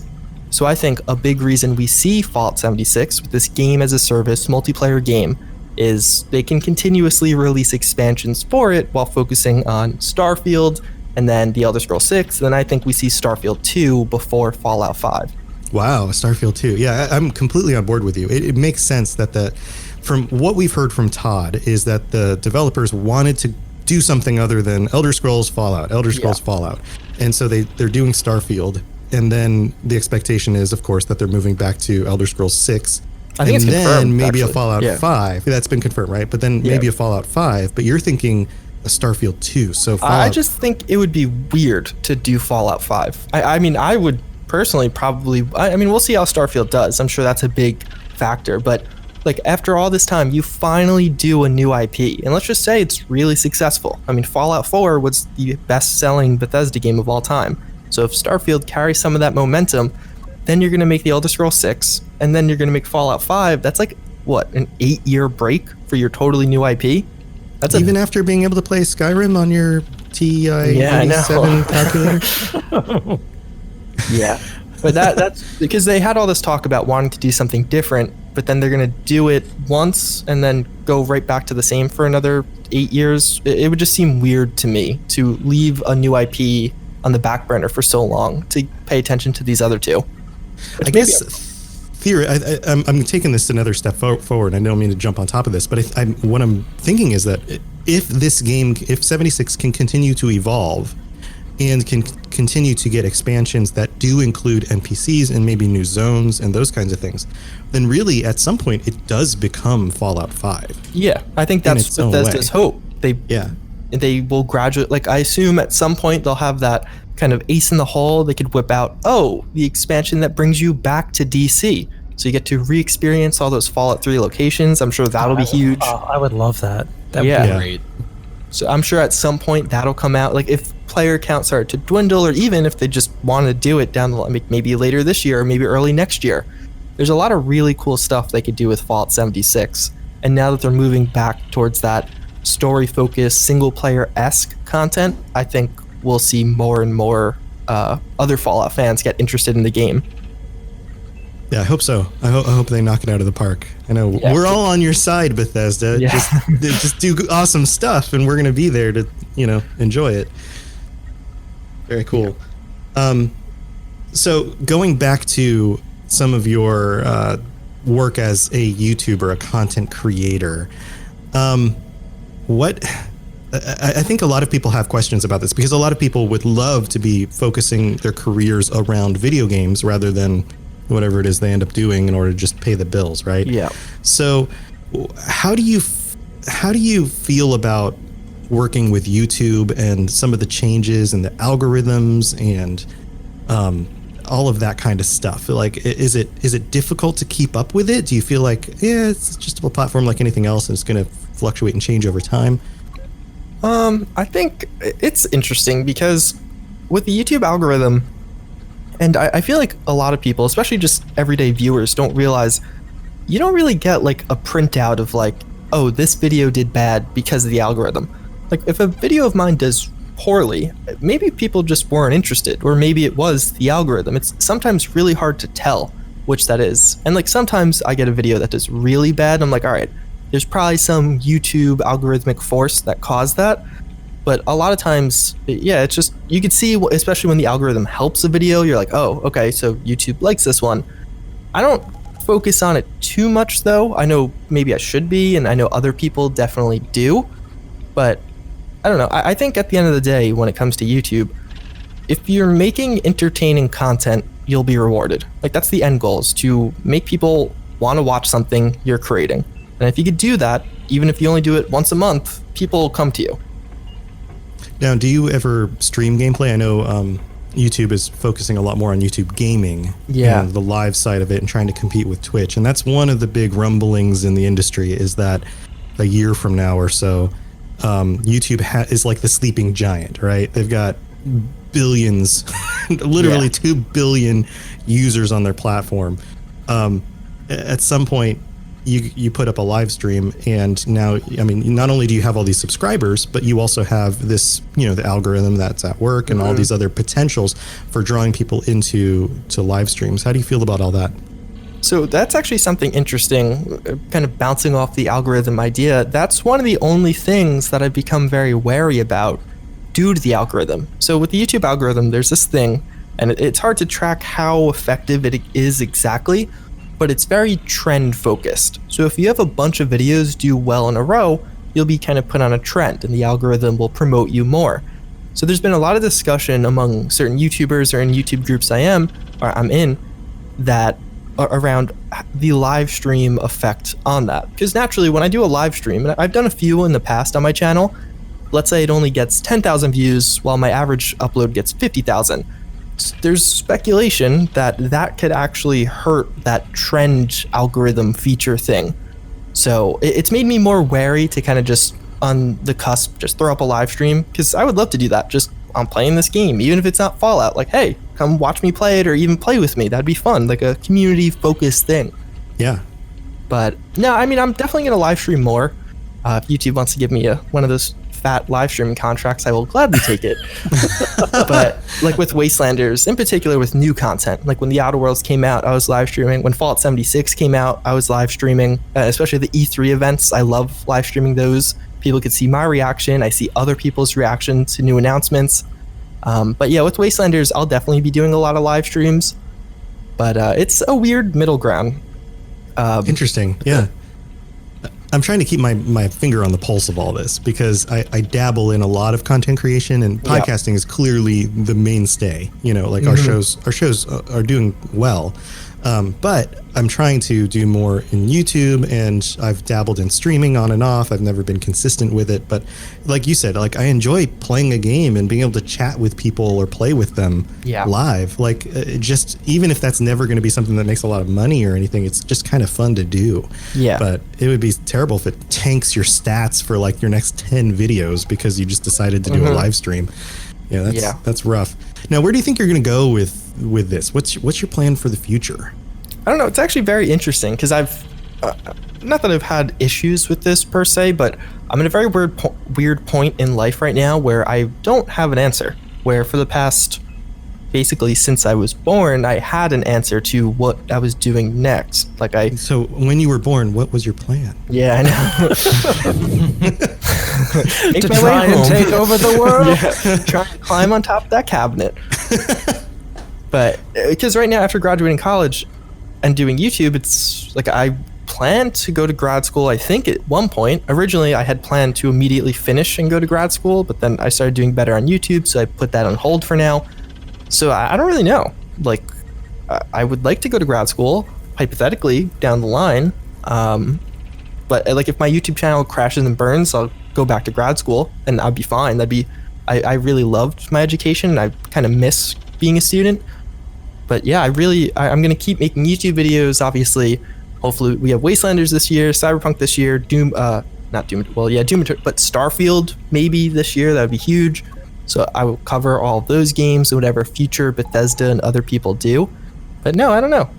So I think a big reason we see Fallout 76 with this game as a service multiplayer game is they can continuously release expansions for it while focusing on Starfield and then the Elder Scrolls 6. Then I think we see Starfield 2 before Fallout 5. Wow, Starfield 2. Yeah, I'm completely on board with you. It makes sense that from what we've heard from Todd is that the developers wanted to do something other than Elder Scrolls Fallout, Fallout. And so they're doing Starfield. And then the expectation is, of course, that they're moving back to Elder Scrolls 6. I think it's confirmed, then maybe actually. a Fallout 5. That's been confirmed, right? But then maybe a Fallout 5. But you're thinking a Starfield 2. So Fallout... I just think it would be weird to do Fallout 5. I mean, I would personally probably... I mean, we'll see how Starfield does. I'm sure that's a big factor. But like after all this time, you finally do a new IP. And let's just say it's really successful. I mean, Fallout 4 was the best-selling Bethesda game of all time. So if Starfield carries some of that momentum, then you're going to make the Elder Scrolls 6, and then you're going to make Fallout 5. That's like, what, an 8-year break for your totally new IP? That's even after being able to play Skyrim on your TI-87 calculator? Yeah. But that's because they had all this talk about wanting to do something different, but then they're going to do it once and then go right back to the same for another 8 years. It would just seem weird to me to leave a new IP on the back burner for so long to pay attention to these other two. I guess I'm taking this another step forward. I don't mean to jump on top of this, but what I'm thinking is that if 76 can continue to evolve and can continue to get expansions that do include NPCs and maybe new zones and those kinds of things, then really at some point it does become Fallout 5. Yeah, I think that's Bethesda's hope. They will graduate, like I assume at some point they'll have that kind of ace in the hole. They could whip out, the expansion that brings you back to DC. So you get to re-experience all those Fallout 3 locations. I'm sure that'll be huge. I would love that. That would be great. So I'm sure at some point that'll come out. Like if player count started to dwindle, or even if they just want to do it down the line, maybe later this year or maybe early next year. There's a lot of really cool stuff they could do with Fallout 76. And now that they're moving back towards that story-focused, single-player-esque content, I think we'll see more and more other Fallout fans get interested in the game. Yeah, I hope so. I hope they knock it out of the park. I know we're all on your side, Bethesda. Yeah. Just do awesome stuff, and we're going to be there to, enjoy it. Very cool. So going back to some of your work as a YouTuber, a content creator, I think a lot of people have questions about this because a lot of people would love to be focusing their careers around video games rather than whatever it is they end up doing in order to just pay the bills, right? Yeah. So how do you feel about working with YouTube and some of the changes and the algorithms and all of that kind of stuff? Like, is it difficult to keep up with it? Do you feel like, it's just a platform like anything else and it's going to fluctuate and change over time? I think it's interesting because with the YouTube algorithm, and I feel like a lot of people, especially just everyday viewers, don't realize you don't really get like a printout of like, this video did bad because of the algorithm. Like if a video of mine does poorly, maybe people just weren't interested, or maybe it was the algorithm. It's sometimes really hard to tell which that is. And like sometimes I get a video that does really bad. I'm like, all right, there's probably some YouTube algorithmic force that caused that. But a lot of times, it's just, you could see, especially when the algorithm helps a video, you're like, okay, so YouTube likes this one. I don't focus on it too much though. I know maybe I should be, and I know other people definitely do. But I don't know. I think at the end of the day, when it comes to YouTube, if you're making entertaining content, you'll be rewarded. Like that's the end goal, is to make people want to watch something you're creating. And if you could do that, even if you only do it once a month, people will come to you. Now, do you ever stream gameplay? I know YouTube is focusing a lot more on YouTube gaming, the live side of it, and trying to compete with Twitch. And that's one of the big rumblings in the industry, is that a year from now or so, YouTube is like the sleeping giant, right? They've got billions, literally 2 billion users on their platform. At some point, you put up a live stream, and now, I mean, not only do you have all these subscribers, but you also have this, the algorithm that's at work and all these other potentials for drawing people into live streams. How do you feel about all that? So that's actually something interesting, kind of bouncing off the algorithm idea. That's one of the only things that I've become very wary about due to the algorithm. So with the YouTube algorithm, there's this thing, and it's hard to track how effective it is exactly, but it's very trend focused. So if you have a bunch of videos do well in a row, you'll be kind of put on a trend and the algorithm will promote you more. So there's been a lot of discussion among certain YouTubers or in YouTube groups I'm in, that around the live stream effect on that. Because naturally, when I do a live stream, and I've done a few in the past on my channel, let's say it only gets 10,000 views while my average upload gets 50,000. There's speculation that could actually hurt that trend algorithm feature thing. So it's made me more wary to kind of just on the cusp, just throw up a live stream, because I would love to do that. Just I'm playing this game, even if it's not Fallout, like, hey, come watch me play it or even play with me. That'd be fun, like a community focused thing. Yeah. But no, I mean, I'm definitely going to live stream more. If YouTube wants to give me one of those fat live streaming contracts, I will gladly take it. But like with Wastelanders, in particular with new content, like when the Outer Worlds came out, I was live streaming. When Fallout 76 came out, I was live streaming, especially the E3 events. I love live streaming those. People could see my reaction. I see other people's reaction to new announcements. But yeah, with Wastelanders, I'll definitely be doing a lot of live streams. But it's a weird middle ground. Interesting. Yeah. I'm trying to keep my finger on the pulse of all this, because I dabble in a lot of content creation, and podcasting is clearly the mainstay. Like our shows are doing well. But I'm trying to do more in YouTube, and I've dabbled in streaming on and off. I've never been consistent with it, but like you said, like I enjoy playing a game and being able to chat with people or play with them live. Like just even if that's never going to be something that makes a lot of money or anything, it's just kind of fun to do. Yeah. But it would be terrible if it tanks your stats for like your next 10 videos because you just decided to do a live stream. That's rough. Now, where do you think you're going to go with this? What's your plan for the future? I don't know. It's actually very interesting because I've not that I've had issues with this per se, but I'm in a very weird point in life right now where I don't have an answer. Where for the past, basically since I was born, I had an answer to what I was doing next. So when you were born, what was your plan? Yeah, I know. To try and take over the world? Yeah, try and climb on top of that cabinet. But because right now, after graduating college and doing YouTube, it's like I plan to go to grad school, I think, at one point. Originally, I had planned to immediately finish and go to grad school, but then I started doing better on YouTube, so I put that on hold for now. So I don't really know. Like, I would like to go to grad school, hypothetically, down the line. But like, if my YouTube channel crashes and burns, I'll go back to grad school, and I'd be fine. I really loved my education, and I kind of miss being a student. But yeah, I'm going to keep making YouTube videos, obviously. Hopefully we have Wastelanders this year, Cyberpunk this year, Doom, but Starfield maybe this year. That would be huge. So I will cover all of those games and whatever future Bethesda and other people do. But no, I don't know.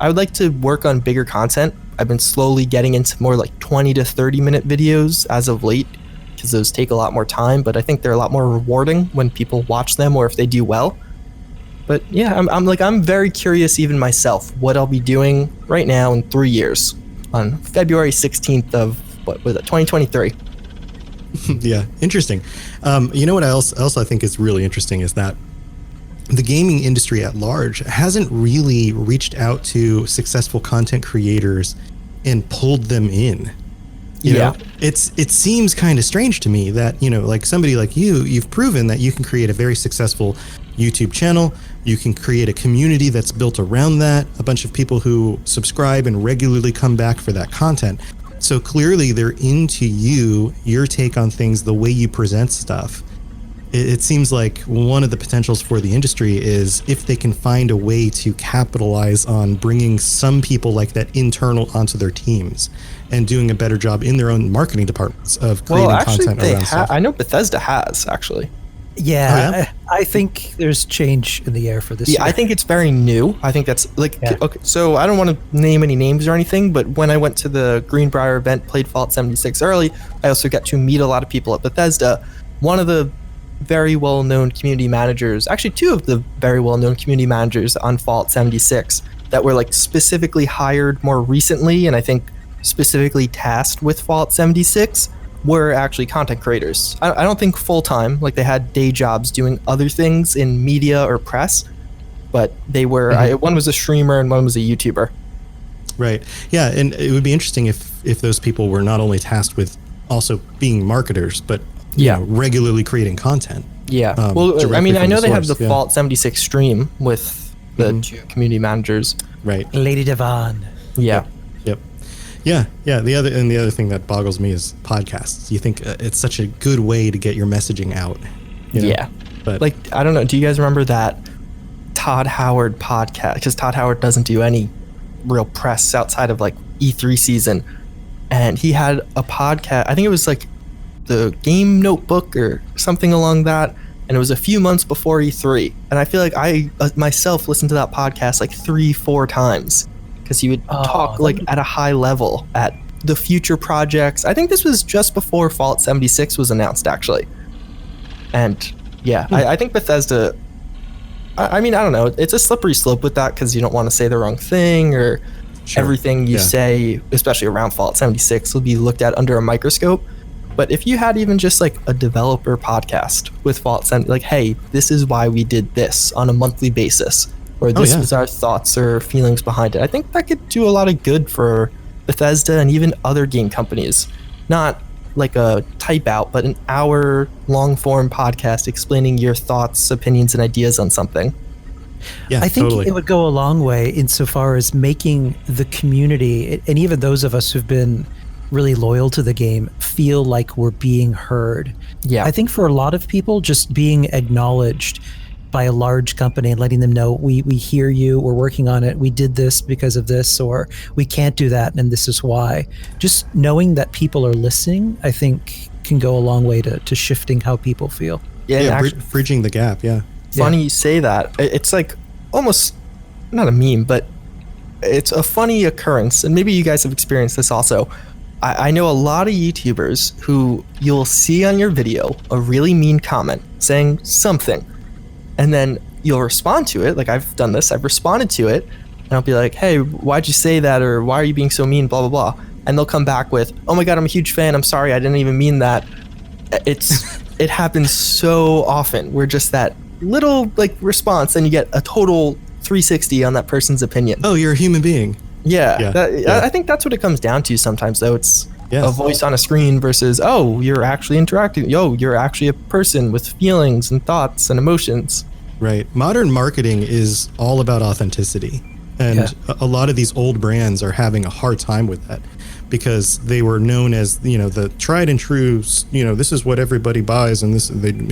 I would like to work on bigger content. I've been slowly getting into more like 20 to 30 minute videos as of late, because those take a lot more time, but I think they're a lot more rewarding when people watch them or if they do well. But yeah, I'm very curious even myself what I'll be doing right now in 3 years on February 16th of 2023. Yeah, interesting. You know what else I think is really interesting is that the gaming industry at large hasn't really reached out to successful content creators and pulled them in. You know, it seems kind of strange to me that, you know, like somebody like you've proven that you can create a very successful YouTube channel. You can create a community that's built around that, a bunch of people who subscribe and regularly come back for that content. So clearly they're into you, your take on things, the way you present stuff. It seems like one of the potentials for the industry is if they can find a way to capitalize on bringing some people like that internal onto their teams and doing a better job in their own marketing departments of creating content around stuff. I know Bethesda has, actually. Yeah, I think there's change in the air for this year. I think it's very new. I think that's like, okay, so I don't want to name any names or anything, but when I went to the Greenbrier event, played Fallout 76 early, I also got to meet a lot of people at Bethesda. One of the very well-known community managers, actually two of the very well-known community managers on Fallout 76 that were like specifically hired more recently, and I think specifically tasked with Fallout 76, were actually content creators. I don't think full-time, like they had day jobs doing other things in media or press, but they were, one was a streamer and one was a YouTuber. Right. Yeah, and it would be interesting if those people were not only tasked with also being marketers, but you know, regularly creating content. Yeah. Well, I mean, I know they have the yeah. Fallout 76 stream with the two community managers. Right. Lady Devon. Yeah. Yep. Yeah. Yeah. The other thing that boggles me is podcasts. You think it's such a good way to get your messaging out. You know? Yeah. But like, I don't know. Do you guys remember that Todd Howard podcast? Because Todd Howard doesn't do any real press outside of like E3 season. And he had a podcast. I think it was like the Game Notebook or something along that, and it was a few months before E3, and I feel like I myself listened to that podcast like 3-4 times because he would talk like at a high level at the future projects. I think this was just before Fallout 76 was announced, actually. And yeah, I think Bethesda, I mean, I don't know, it's a slippery slope with that because you don't want to say the wrong thing, or everything you say, especially around Fallout 76, will be looked at under a microscope. But if you had even just like a developer podcast with Fallout 76, like, hey, this is why we did this on a monthly basis, or this was our thoughts or feelings behind it, I think that could do a lot of good for Bethesda and even other game companies. Not like a type out, but an hour long form podcast explaining your thoughts, opinions, and ideas on something. Yeah, I think it would go a long way insofar as making the community, and even those of us who've been really loyal to the game, feel like we're being heard. Yeah. I think for a lot of people, just being acknowledged by a large company and letting them know, we hear you, we're working on it, we did this because of this, or we can't do that and this is why. Just knowing that people are listening, I think can go a long way to shifting how people feel. Yeah, bridging the gap, Funny you say that. It's like almost not a meme, but it's a funny occurrence, and maybe you guys have experienced this also. I know a lot of YouTubers who you'll see on your video a really mean comment saying something, and then you'll respond to it. Like, I've done this, I've responded to it, and I'll be like, hey, why'd you say that, or why are you being so mean, blah, blah, blah. And they'll come back with, oh my God, I'm a huge fan, I'm sorry, I didn't even mean that. It happens so often. We're just that little like response, and you get a total 360 on that person's opinion. Oh, you're a human being. I think that's what it comes down to sometimes, though. It's a voice on a screen versus, oh, you're actually interacting. Yo, you're actually a person with feelings and thoughts and emotions. Right. Modern marketing is all about authenticity. And a lot of these old brands are having a hard time with that because they were known as, the tried and true, this is what everybody buys, and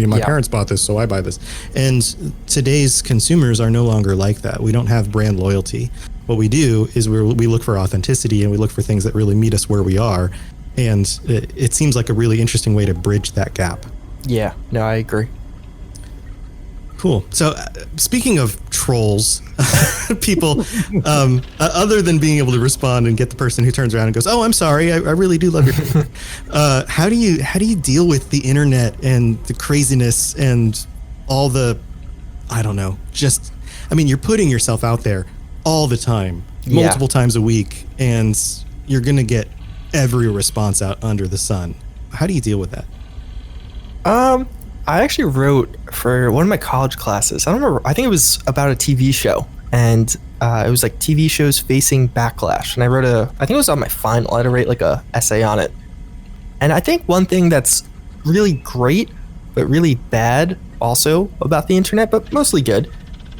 my parents bought this, so I buy this. And today's consumers are no longer like that. We don't have brand loyalty. What we do is we look for authenticity, and we look for things that really meet us where we are. And it seems like a really interesting way to bridge that gap. Yeah, no, I agree. Cool. So speaking of trolls, people, other than being able to respond and get the person who turns around and goes, oh, I'm sorry, I really do love your how do you deal with the internet and the craziness and all the, I don't know, you're putting yourself out there all the time, multiple times a week, and you're going to get every response out under the sun. How do you deal with that? I actually wrote for one of my college classes. I don't remember. I think it was about a TV show, and it was like TV shows facing backlash. And I think it was on my final. I had to write like a essay on it. And I think one thing that's really great, but really bad also about the internet, but mostly good,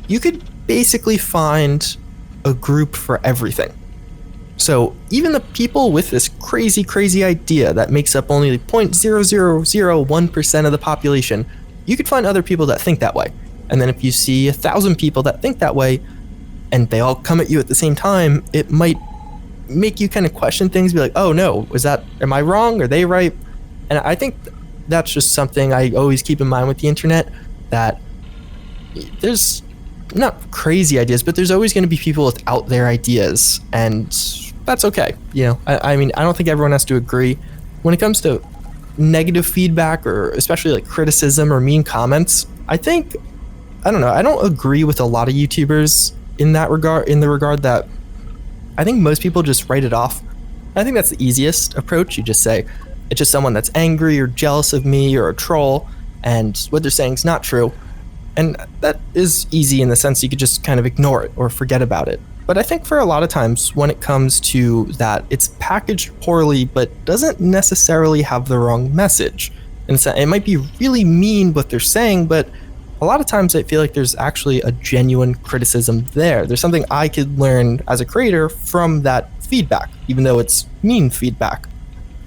you could basically find a group for everything. So even the people with this crazy, crazy idea that makes up only 0.0001% of the population, you could find other people that think that way. And then if you see 1,000 people that think that way, and they all come at you at the same time, it might make you kind of question things, be like, oh no, am I wrong? Are they right? And I think that's just something I always keep in mind with the internet, that there's not crazy ideas, but there's always going to be people with out there ideas, and that's okay. I mean, I don't think everyone has to agree. When it comes to negative feedback, or especially like criticism or mean comments, I don't know, I don't agree with a lot of YouTubers in the regard that I think most people just write it off. I think that's the easiest approach. You just say, it's just someone that's angry or jealous of me or a troll, and what they're saying is not true. And that is easy in the sense you could just kind of ignore it or forget about it. But I think for a lot of times when it comes to that, it's packaged poorly, but doesn't necessarily have the wrong message. And so it might be really mean what they're saying, but a lot of times I feel like there's actually a genuine criticism there. There's something I could learn as a creator from that feedback, even though it's mean feedback.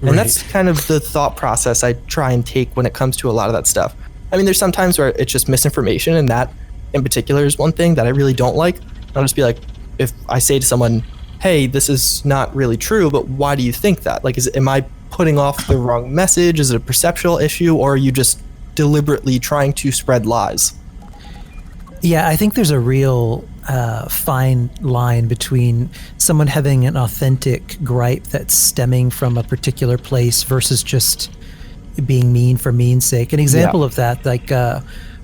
And that's kind of the thought process I try and take when it comes to a lot of that stuff. I mean, there's some times where it's just misinformation, and that in particular is one thing that I really don't like. I'll just be like, if I say to someone, hey, this is not really true, but why do you think that? Like, am I putting off the wrong message? Is it a perceptual issue, or are you just deliberately trying to spread lies? Yeah, I think there's a real fine line between someone having an authentic gripe that's stemming from a particular place versus just being mean for mean's sake. An example of that, like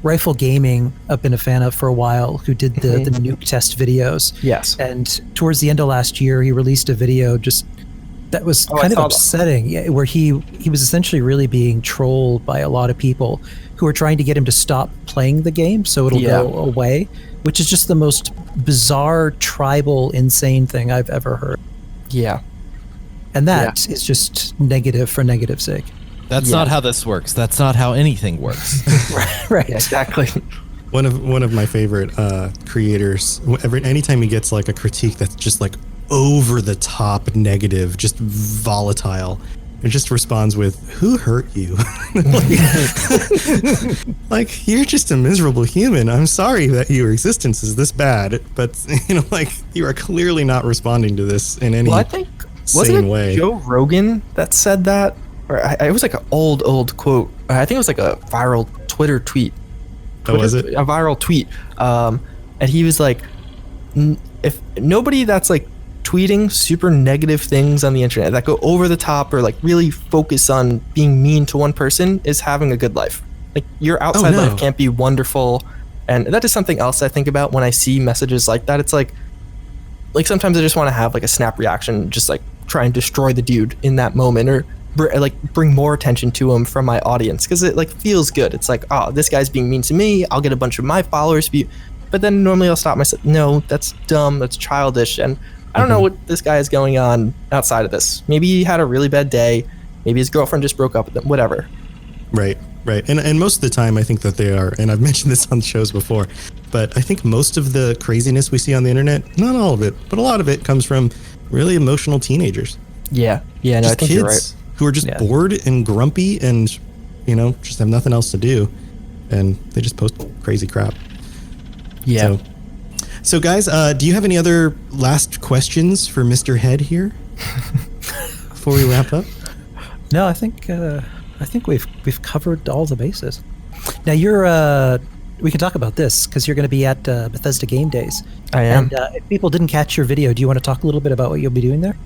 Rifle Gaming, I've been a fan of for a while, who did the nuke test videos. Yes. And towards the end of last year, he released a video that was kind of upsetting, where he was essentially really being trolled by a lot of people who are trying to get him to stop playing the game so it'll go away, which is just the most bizarre, tribal, insane thing I've ever heard. Yeah. And that is just negative for negative's sake. That's not how this works. That's not how anything works. Right. Yeah, exactly. One of my favorite creators, anytime he gets like a critique that's just like over the top negative, just volatile, it just responds with, who hurt you? like, you're just a miserable human. I'm sorry that your existence is this bad, but you are clearly not responding to this in any sane way. Joe Rogan that said that? Or it was like an old quote. I think it was like a viral Twitter tweet. Was it? A viral tweet. And he was like, if nobody that's like tweeting super negative things on the internet that go over the top or like really focus on being mean to one person is having a good life. Like, your outside life can't be wonderful. And that is something else I think about when I see messages like that. It's like sometimes I just want to have like a snap reaction, just like try and destroy the dude in that moment, or bring more attention to him from my audience, because it like feels good. It's like, oh, this guy's being mean to me, I'll get a bunch of my followers but then normally I'll stop myself. No, that's dumb, that's childish, and I don't know what this guy is going on outside of this. Maybe he had a really bad day, maybe his girlfriend just broke up with him, whatever. Right. And most of the time I think that they are, and I've mentioned this on shows before, but I think most of the craziness we see on the internet, not all of it, but a lot of it comes from really emotional teenagers. Yeah, no, I think kids you're right. Who are just bored and grumpy and, just have nothing else to do. And they just post crazy crap. Yeah. So guys, do you have any other last questions for Mr. Head here before we wrap up? No, I think we've covered all the bases. Now we can talk about this because you're going to be at Bethesda Game Days. I am. And if people didn't catch your video, do you want to talk a little bit about what you'll be doing there?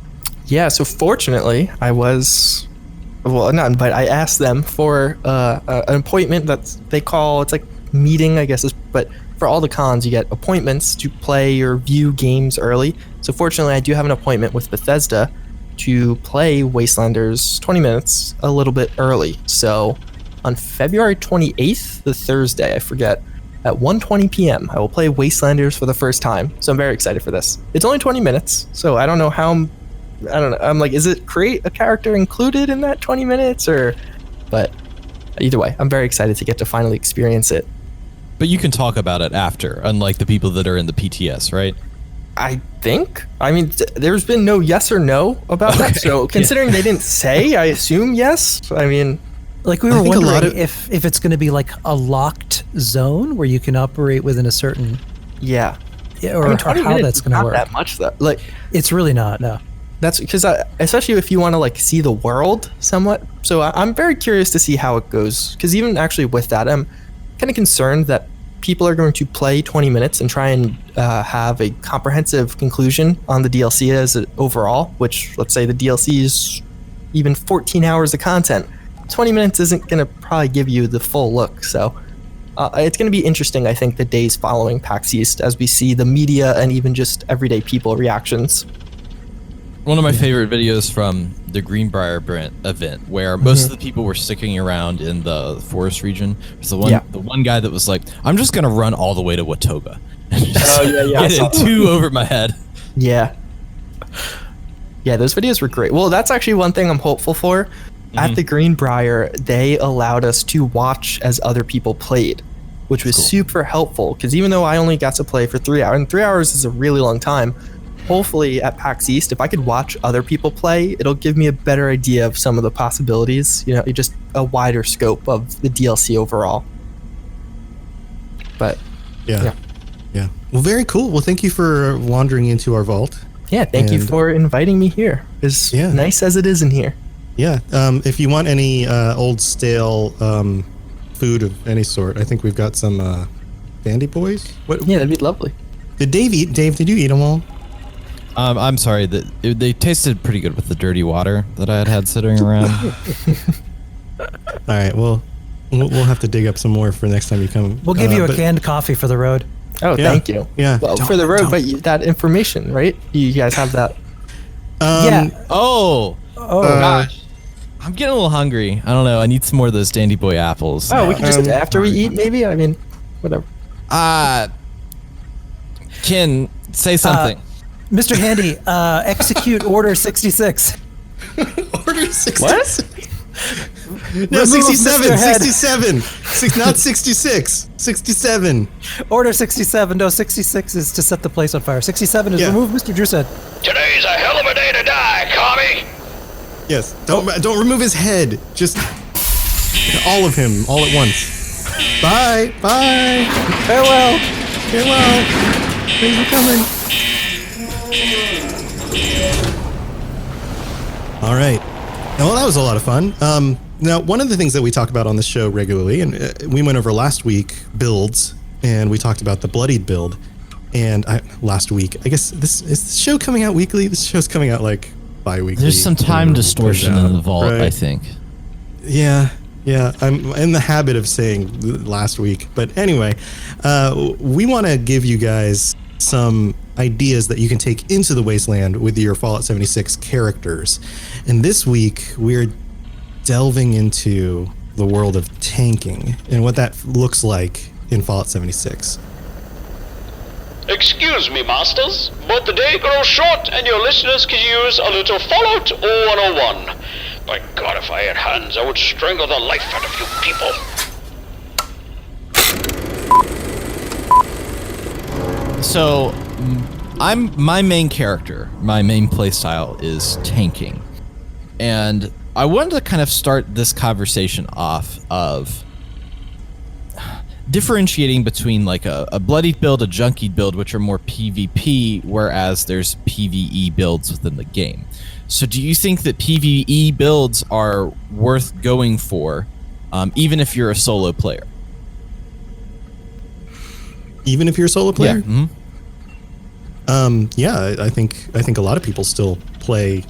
Yeah, so fortunately, I asked them for an appointment that they call, it's like meeting, I guess, but for all the cons, you get appointments to play or view games early. So fortunately, I do have an appointment with Bethesda to play Wastelanders 20 minutes a little bit early. So on February 28th, the Thursday, I forget, at 1:20 p.m., I will play Wastelanders for the first time. So I'm very excited for this. It's only 20 minutes, so I don't know how I don't know. I'm like, is it create a character included in that 20 minutes or? But either way, I'm very excited to get to finally experience it. But you can talk about it after, unlike the people that are in the PTS, right? I think. I mean, there's been no yes or no about that. So considering they didn't say, I assume yes. I mean, like we were wondering if it's going to be like a locked zone where you can operate within a certain. Yeah. Yeah, or how that's going to work. Not that much though. Like, it's really not. No. That's because especially if you want to like see the world somewhat. So I'm very curious to see how it goes. Because even actually with that, I'm kind of concerned that people are going to play 20 minutes and try and have a comprehensive conclusion on the DLC as overall, which let's say the DLC is even 14 hours of content. 20 minutes isn't going to probably give you the full look. So it's going to be interesting, I think, the days following PAX East as we see the media and even just everyday people reactions. One of my favorite videos from the Greenbrier event, where most of the people were sticking around in the forest region, was the one guy that was like, "I'm just gonna run all the way to Watoga." Getting too over my head. Yeah, those videos were great. Well, that's actually one thing I'm hopeful for. At the Greenbrier, they allowed us to watch as other people played, which was super helpful. Because even though I only got to play for 3 hours, and 3 hours is a really long time. Hopefully at PAX East, if I could watch other people play, it'll give me a better idea of some of the possibilities, you know, just a wider scope of the DLC overall. But yeah. Well, very cool. Well, thank you for wandering into our vault. Yeah, thank you for inviting me here. As nice as it is in here. Yeah. If you want any old stale food of any sort, I think we've got some Dandy Boys. Yeah, that'd be lovely. Did Dave eat? Dave, did you eat them all? I'm sorry, they tasted pretty good with the dirty water that I had sitting around. All right, well, we'll have to dig up some more for next time you come. We'll give you a canned coffee for the road. Oh, thank you. Yeah. Well, for the road, but that information, right? You guys have that. Yeah. Oh, gosh. I'm getting a little hungry. I don't know. I need some more of those Dandy Boy apples. Oh, we can just after we eat, maybe? I mean, whatever. Ken, say something. Mr. Handy, execute Order 66. Order 66? What? No, 67. 67. Not 66. 67. Order 67. No, 66 is to set the place on fire. 67 is remove Mr. JUICEHEAD. Today's a hell of a day to die, commie! Yes. Don't remove his head. Just all of him, all at once. Bye. Bye. Farewell. Farewell. Thanks for coming. All right. Well, that was a lot of fun. Now, one of the things that we talk about on the show regularly, and we went over last week builds, and we talked about the bloodied build. And last week, I guess is the show coming out weekly? This show's coming out like bi-weekly. There's some time distortion in the vault, right? I think. Yeah. I'm in the habit of saying last week, but anyway, we want to give you guys some ideas that you can take into the Wasteland with your Fallout 76 characters. And this week, we're delving into the world of tanking and what that looks like in Fallout 76. Excuse me, masters, but the day grows short and your listeners could use a little Fallout 101. By God, if I had hands, I would strangle the life out of you people. So, my main character, my main playstyle is tanking. And I wanted to kind of start this conversation off of differentiating between like a bloodied build, a junkied build, which are more PvP, whereas there's PvE builds within the game. So do you think that PvE builds are worth going for, even if you're a solo player? Even if you're a solo player? Yeah. Mm-hmm. I think a lot of people still play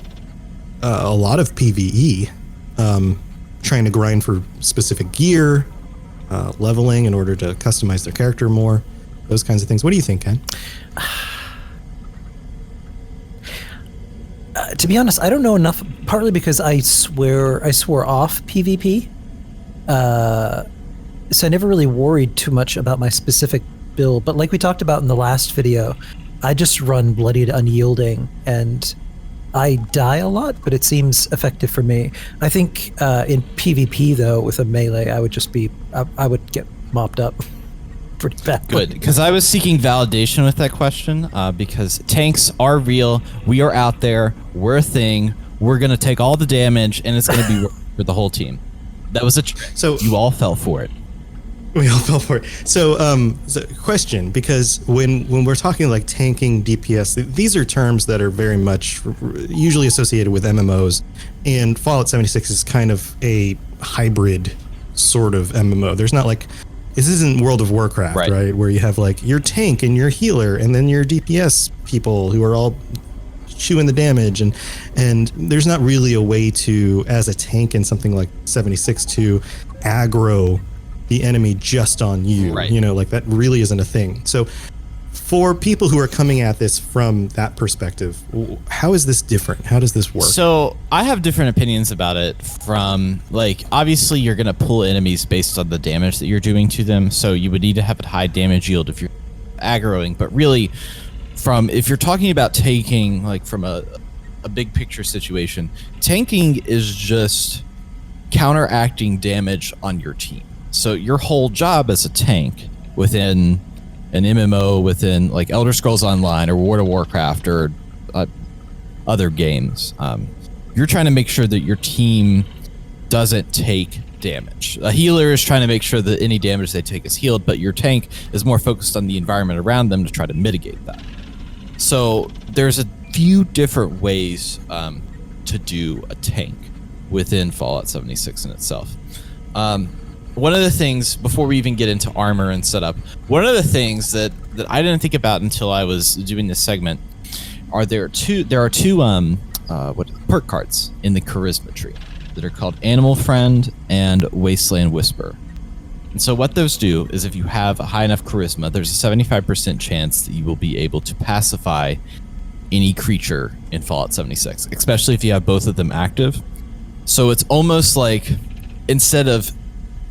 a lot of PvE, trying to grind for specific gear, leveling in order to customize their character more, those kinds of things. What do you think, Ken? To be honest, I don't know enough, partly because I swore off PvP. So I never really worried too much about my specific build. But like we talked about in the last video, I just run Bloodied Unyielding, and I die a lot, but it seems effective for me. I think in PvP though, with a melee, I would just be I would get mopped up pretty bad. Good, because I was seeking validation with that question, because tanks are real. We are out there. We're a thing. We're gonna take all the damage, and it's gonna be for the whole team. That was so you all fell for it. We all fell for it. So, question, because when we're talking like tanking DPS, these are terms that are very much usually associated with MMOs, and Fallout 76 is kind of a hybrid sort of MMO. There's not like, this isn't World of Warcraft, right? Where you have like your tank and your healer, and then your DPS people who are all chewing the damage, and there's not really a way to, as a tank in something like 76, to aggro the enemy just on you, you know, like that really isn't a thing. So for people who are coming at this from that perspective, how is this different? How does this work? So I have different opinions about it. From like, obviously you're going to pull enemies based on the damage that you're doing to them. So you would need to have a high damage yield if you're aggroing, but really from, if you're talking about taking, like from a big picture situation, tanking is just counteracting damage on your team. So your whole job as a tank within an MMO, within like Elder Scrolls Online or World of Warcraft or other games, you're trying to make sure that your team doesn't take damage. A healer is trying to make sure that any damage they take is healed, but your tank is more focused on the environment around them to try to mitigate that. So there's a few different ways to do a tank within Fallout 76 in itself. One of the things, before we even get into armor and setup, one of the things that I didn't think about until I was doing this segment there are two perk cards in the charisma tree that are called Animal Friend and Wasteland Whisper. And so what those do is, if you have a high enough charisma, there's a 75% chance that you will be able to pacify any creature in Fallout 76, especially if you have both of them active. So it's almost like, instead of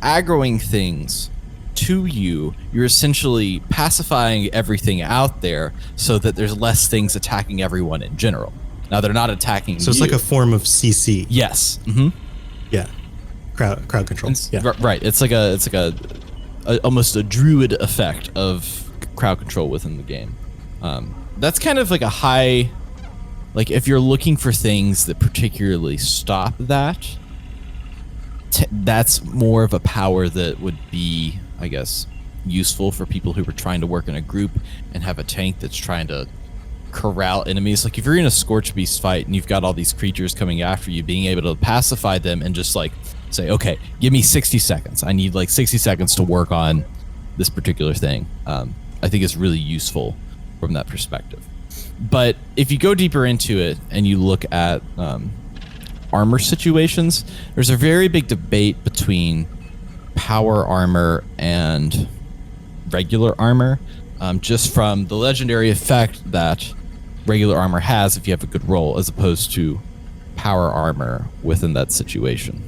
aggroing things to you, you're essentially pacifying everything out there so that there's less things attacking everyone in general. Now, they're not attacking so it's you. like a form of CC. Yes. Yeah. Crowd control. Right. It's like a almost a druid effect of crowd control within the game. That's kind of like a high, like if you're looking for things that particularly stop that, that's more of a power that would be, I guess, useful for people who are trying to work in a group and have a tank that's trying to corral enemies. Like if you're in a Scorch Beast fight and you've got all these creatures coming after you, being able to pacify them and just like say, okay, give me 60 seconds. I need like 60 seconds to work on this particular thing. I think it's really useful from that perspective. But if you go deeper into it and you look at armor situations, there's a very big debate between power armor and regular armor, just from the legendary effect that regular armor has if you have a good roll, as opposed to power armor within that situation.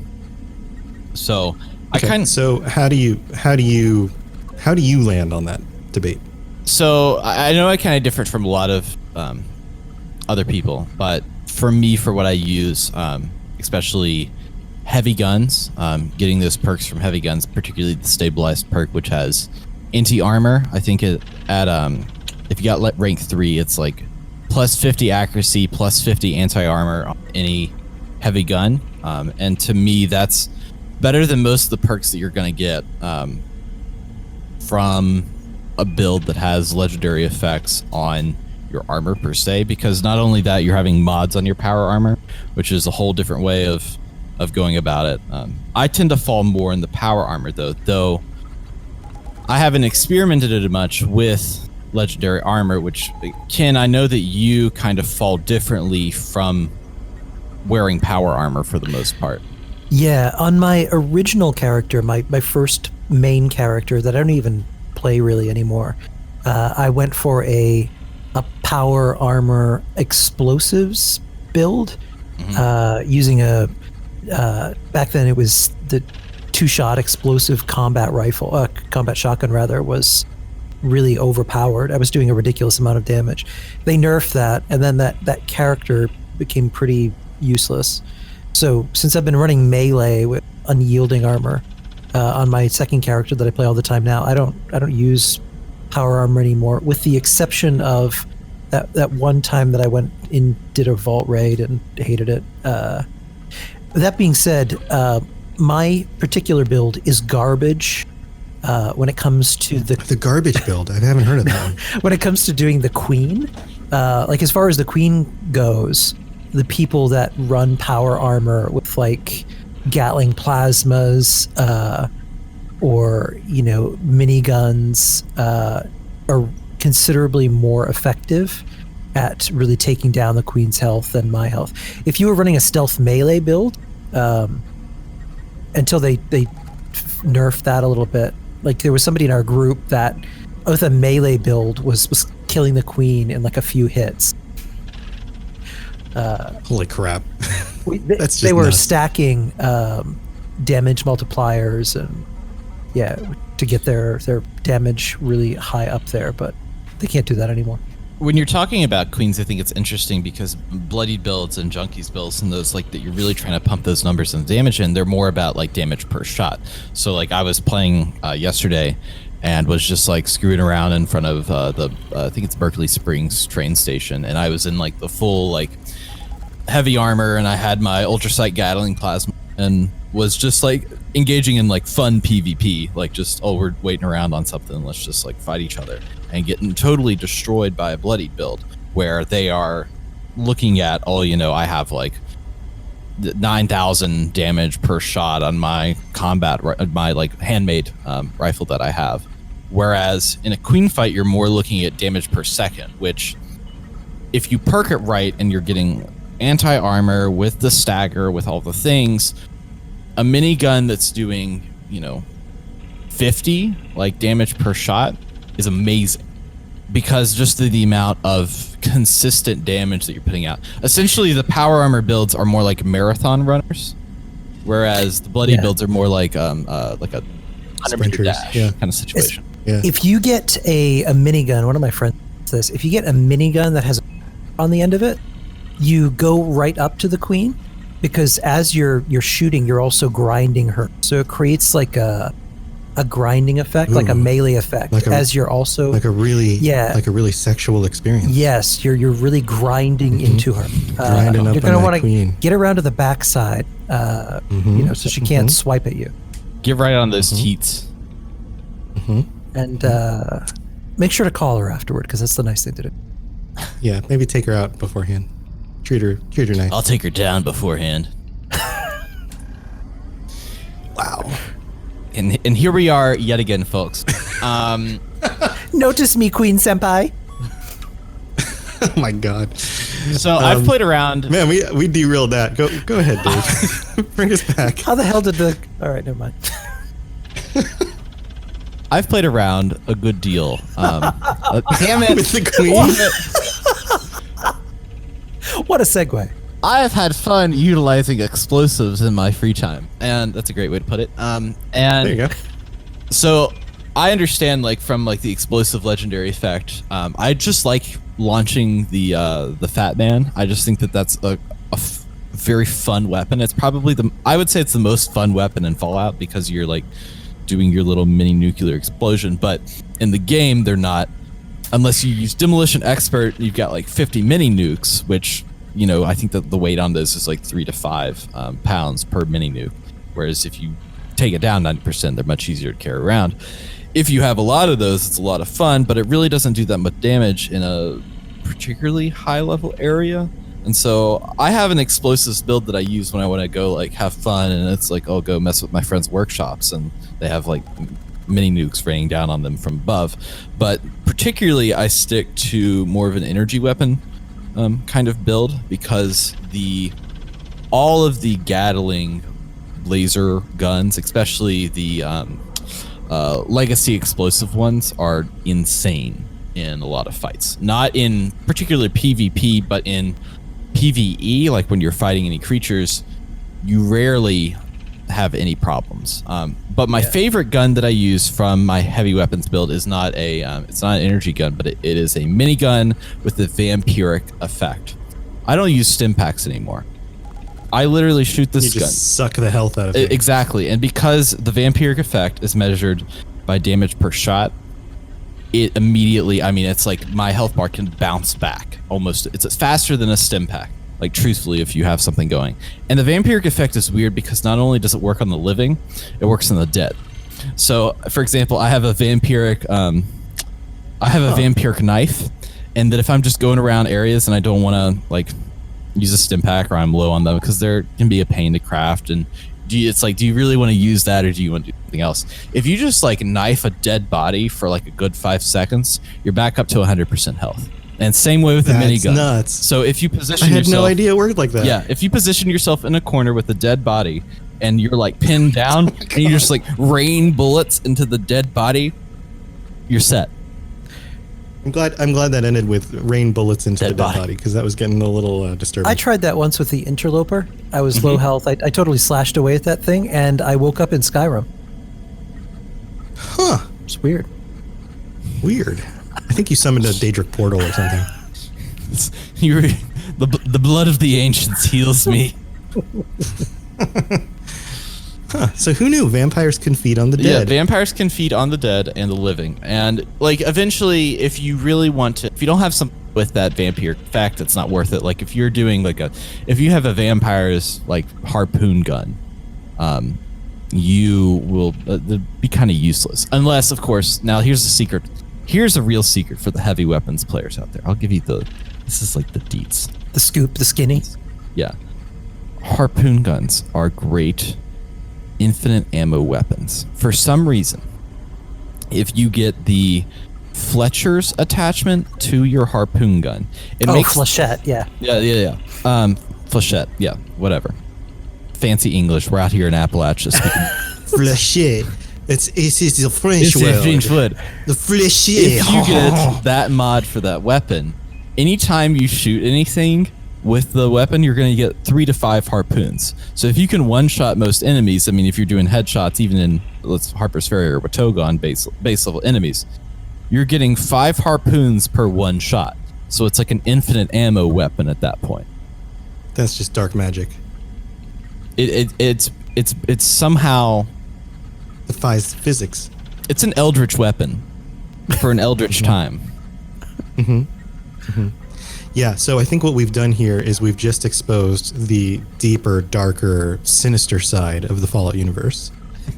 So so how do you land on that debate? So I know I kind of differ from a lot of other people, but for me, for what I use, especially heavy guns, getting those perks from heavy guns, particularly the stabilized perk, which has anti-armor. I think if you got rank 3, it's like plus 50 accuracy, plus 50 anti-armor on any heavy gun. And to me, that's better than most of the perks that you're going to get from a build that has legendary effects on your armor per se, because not only that, you're having mods on your power armor, which is a whole different way of going about it. I tend to fall more in the power armor though I haven't experimented it much with legendary armor, which, Ken, I know that you kind of fall differently from wearing power armor for the most part. Yeah, on my original character, my first main character that I don't even play really anymore, I went for a power armor explosives build, using a back then it was the 2-shot explosive combat shotgun rather, was really overpowered. I was doing a ridiculous amount of damage. They nerfed that, and then that character became pretty useless. So since I've been running melee with unyielding armor on my second character that I play all the time now, I don't use power armor anymore, with the exception of that one time that I went in, did a vault raid and hated it. That being said, my particular build is garbage when it comes to the garbage build. I haven't heard of that one. When it comes to doing the queen, like as far as the queen goes, the people that run power armor with like Gatling plasmas or miniguns are considerably more effective at really taking down the queen's health than my health. If you were running a stealth melee build, until they nerfed that a little bit, like there was somebody in our group that with a melee build was killing the queen in like a few hits. Holy crap. They were stacking damage multipliers and to get their damage really high up there, but they can't do that anymore. When you're talking about queens, I think it's interesting because bloodied builds and junkies builds and those like that you're really trying to pump those numbers and damage in, they're more about like damage per shot. So like I was playing yesterday and was just like screwing around in front of I think it's Berkeley Springs train station, and I was in like the full like heavy armor and I had my ultrasight Gatling plasma and was just like engaging in like fun PvP, like just, oh, we're waiting around on something, let's just like fight each other, and getting totally destroyed by a bloodied build where they are looking at, oh, I have like 9,000 damage per shot on my my like handmade rifle that I have. Whereas in a queen fight, you're more looking at damage per second, which if you perk it right and you're getting anti-armor with the stagger, with all the things, a minigun that's doing, 50 like damage per shot is amazing, because just the amount of consistent damage that you're putting out. Essentially, the power armor builds are more like marathon runners, whereas the bloody builds are more like a 100-meter dash kind of situation. If you get a minigun, one of my friends says, if you get a minigun that has on the end of it, you go right up to the queen, because as you're shooting, you're also grinding her. So it creates like a grinding effect, like a melee effect, as you're also like a really sexual experience. Yes, you're really grinding into her. Grinding up you're gonna want to get around to the backside, so she can't swipe at you. Get right on those teats. And make sure to call her afterward, because that's the nice thing to do. Yeah, maybe take her out beforehand. Treat her nice. I'll take her down beforehand. Wow. And here we are yet again, folks. Notice me, Queen Senpai. Oh my god. So I've played around. Man, we derailed that. Go ahead, Dave. Bring us back. How the hell did the... All right, never mind. I've played around a good deal. Damn it. With the queen? What a segue. I have had fun utilizing explosives in my free time, and that's a great way to put it. And there you go. So I understand, like, from like the explosive legendary effect. I just like launching the Fat Man. I just think that that's a very fun weapon. It's probably I would say it's the most fun weapon in Fallout, because you're like doing your little mini nuclear explosion. But in the game, they're not. Unless you use Demolition Expert, you've got like 50 mini nukes, which, I think that the weight on this is like 3 to 5 pounds per mini nuke. Whereas if you take it down 90%, they're much easier to carry around. If you have a lot of those, it's a lot of fun, but it really doesn't do that much damage in a particularly high level area. And so I have an explosives build that I use when I want to go like have fun, and it's like, I'll go mess with my friends' workshops, and they have like mini nukes raining down on them from above. But particularly I stick to more of an energy weapon kind of build, because all of the Gatling laser guns, especially the legacy explosive ones, are insane in a lot of fights. Not in particular PvP, but in PvE, like when you're fighting any creatures, you rarely have any problems. But my favorite gun that I use from my heavy weapons build is not it's not an energy gun, but it is a minigun with the vampiric effect. I don't use stim packs anymore. I literally shoot this You gun. just suck the health out of it. Exactly, and because the vampiric effect is measured by damage per shot, it immediately, I mean, it's like my health bar can bounce back almost. It's faster than a stim pack, like truthfully, if you have something going. And the vampiric effect is weird because not only does it work on the living, it works on the dead. So, for example, I have a vampiric, vampiric knife, and that if I'm just going around areas and I don't want to like use a stim pack or I'm low on them because there can be a pain to craft, and do you really want to use that or do you want to do something else? If you just like knife a dead body for like a good 5 seconds, you're back up to 100% health. And same way with the minigun. Nuts. So if you position I had yourself, no idea it worked like that. yeah, if you position yourself in a corner with a dead body and you're like pinned down and you just like rain bullets into the dead body, you're set. I'm glad that ended with rain bullets into the dead body because that was getting a little disturbing. I tried that once with the interloper. I was low health. I totally slashed away at that thing, and I woke up in Skyrim. Huh. It's weird. Weird. I think you summoned a Daedric portal or something. The blood of the ancients heals me. Huh. So who knew vampires can feed on the Yeah, dead? vampires can feed on the dead and the living. And like eventually, if you really want to, if you don't have some with that vampire fact, it's not worth it. Like if you're doing like if you have a vampire's like harpoon gun, you will be kind of useless. Unless, of course, now here's the secret. Here's a real secret for the heavy weapons players out there. I'll give you this is like the deets. The scoop, the skinny. Yeah. Harpoon guns are great infinite ammo weapons. For some reason, if you get the Fletcher's attachment to your harpoon gun, it makes flechette, yeah. Yeah. Flechette, yeah, whatever. Fancy English. We're out here in Appalachia speaking. Flechette. It's the French It's word. a French word. The flechette. If you get that mod for that weapon, anytime you shoot anything with the weapon, you're going to get 3 to 5 harpoons. So if you can one-shot most enemies, I mean, if you're doing headshots, even in Harper's Ferry or Watoga on base level enemies, you're getting 5 harpoons per one shot. So it's like an infinite ammo weapon at that point. That's just dark magic. It's somehow defies physics. It's an eldritch weapon for an eldritch time. Yeah, so I think what we've done here is we've just exposed the deeper, darker, sinister side of the Fallout universe.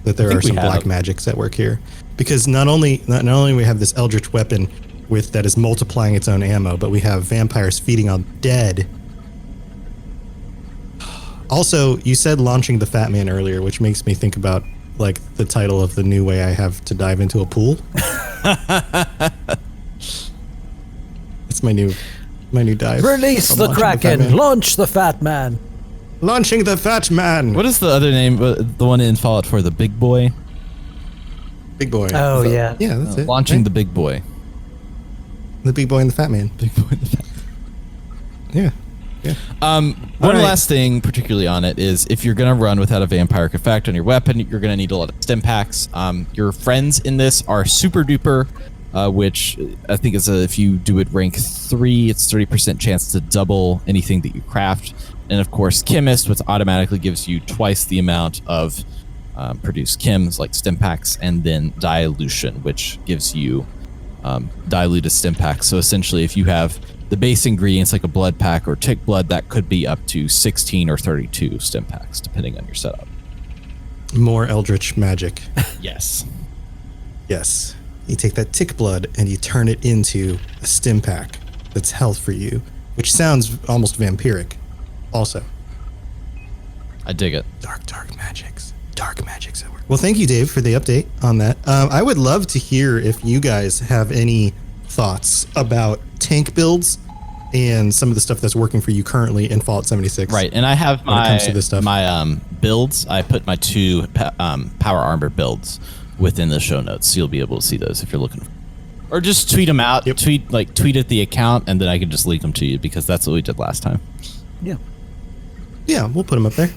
That there are some black magics at work here. Because not only we have this eldritch weapon that is multiplying its own ammo, but we have vampires feeding on dead. Also, you said launching the Fat Man earlier, which makes me think about like the title of the new way I have to dive into a pool. That's my new dive. Release the Kraken! Launch the Fat Man! Launching the Fat Man! What is the other name? The one in Fallout 4, the Big Boy? Big Boy. Oh, yeah. Yeah, that's it. Launching the Big Boy. The Big Boy and the Fat Man. Big Boy and the Fat Man. Yeah. One last thing, particularly on it, is if you're going to run without a vampiric effect on your weapon, you're going to need a lot of stim packs. Your friends in this are super duper, which I think is if you do it rank 3, it's 30% chance to double anything that you craft. And of course, Chemist, which automatically gives you twice the amount of produced chems, like stim packs, and then Dilution, which gives you diluted stim packs. So essentially, if you have the base ingredients like a blood pack or tick blood, that could be up to 16 or 32 stim packs, depending on your setup. More eldritch magic. Yes. Yes. You take that tick blood and you turn it into a stim pack that's health for you, which sounds almost vampiric also. I dig it. Dark magics. Dark magics at work. Well, thank you, Dave, for the update on that. I would love to hear if you guys have any thoughts about tank builds and some of the stuff that's working for you currently in Fallout 76. Right, and I have when it comes to this stuff. my builds. I put my 2 power armor builds within the show notes, so you'll be able to see those if you're looking. Or just tweet them out. Yep. Tweet at the account, and then I can just link them to you because that's what we did last time. Yeah, we'll put them up there.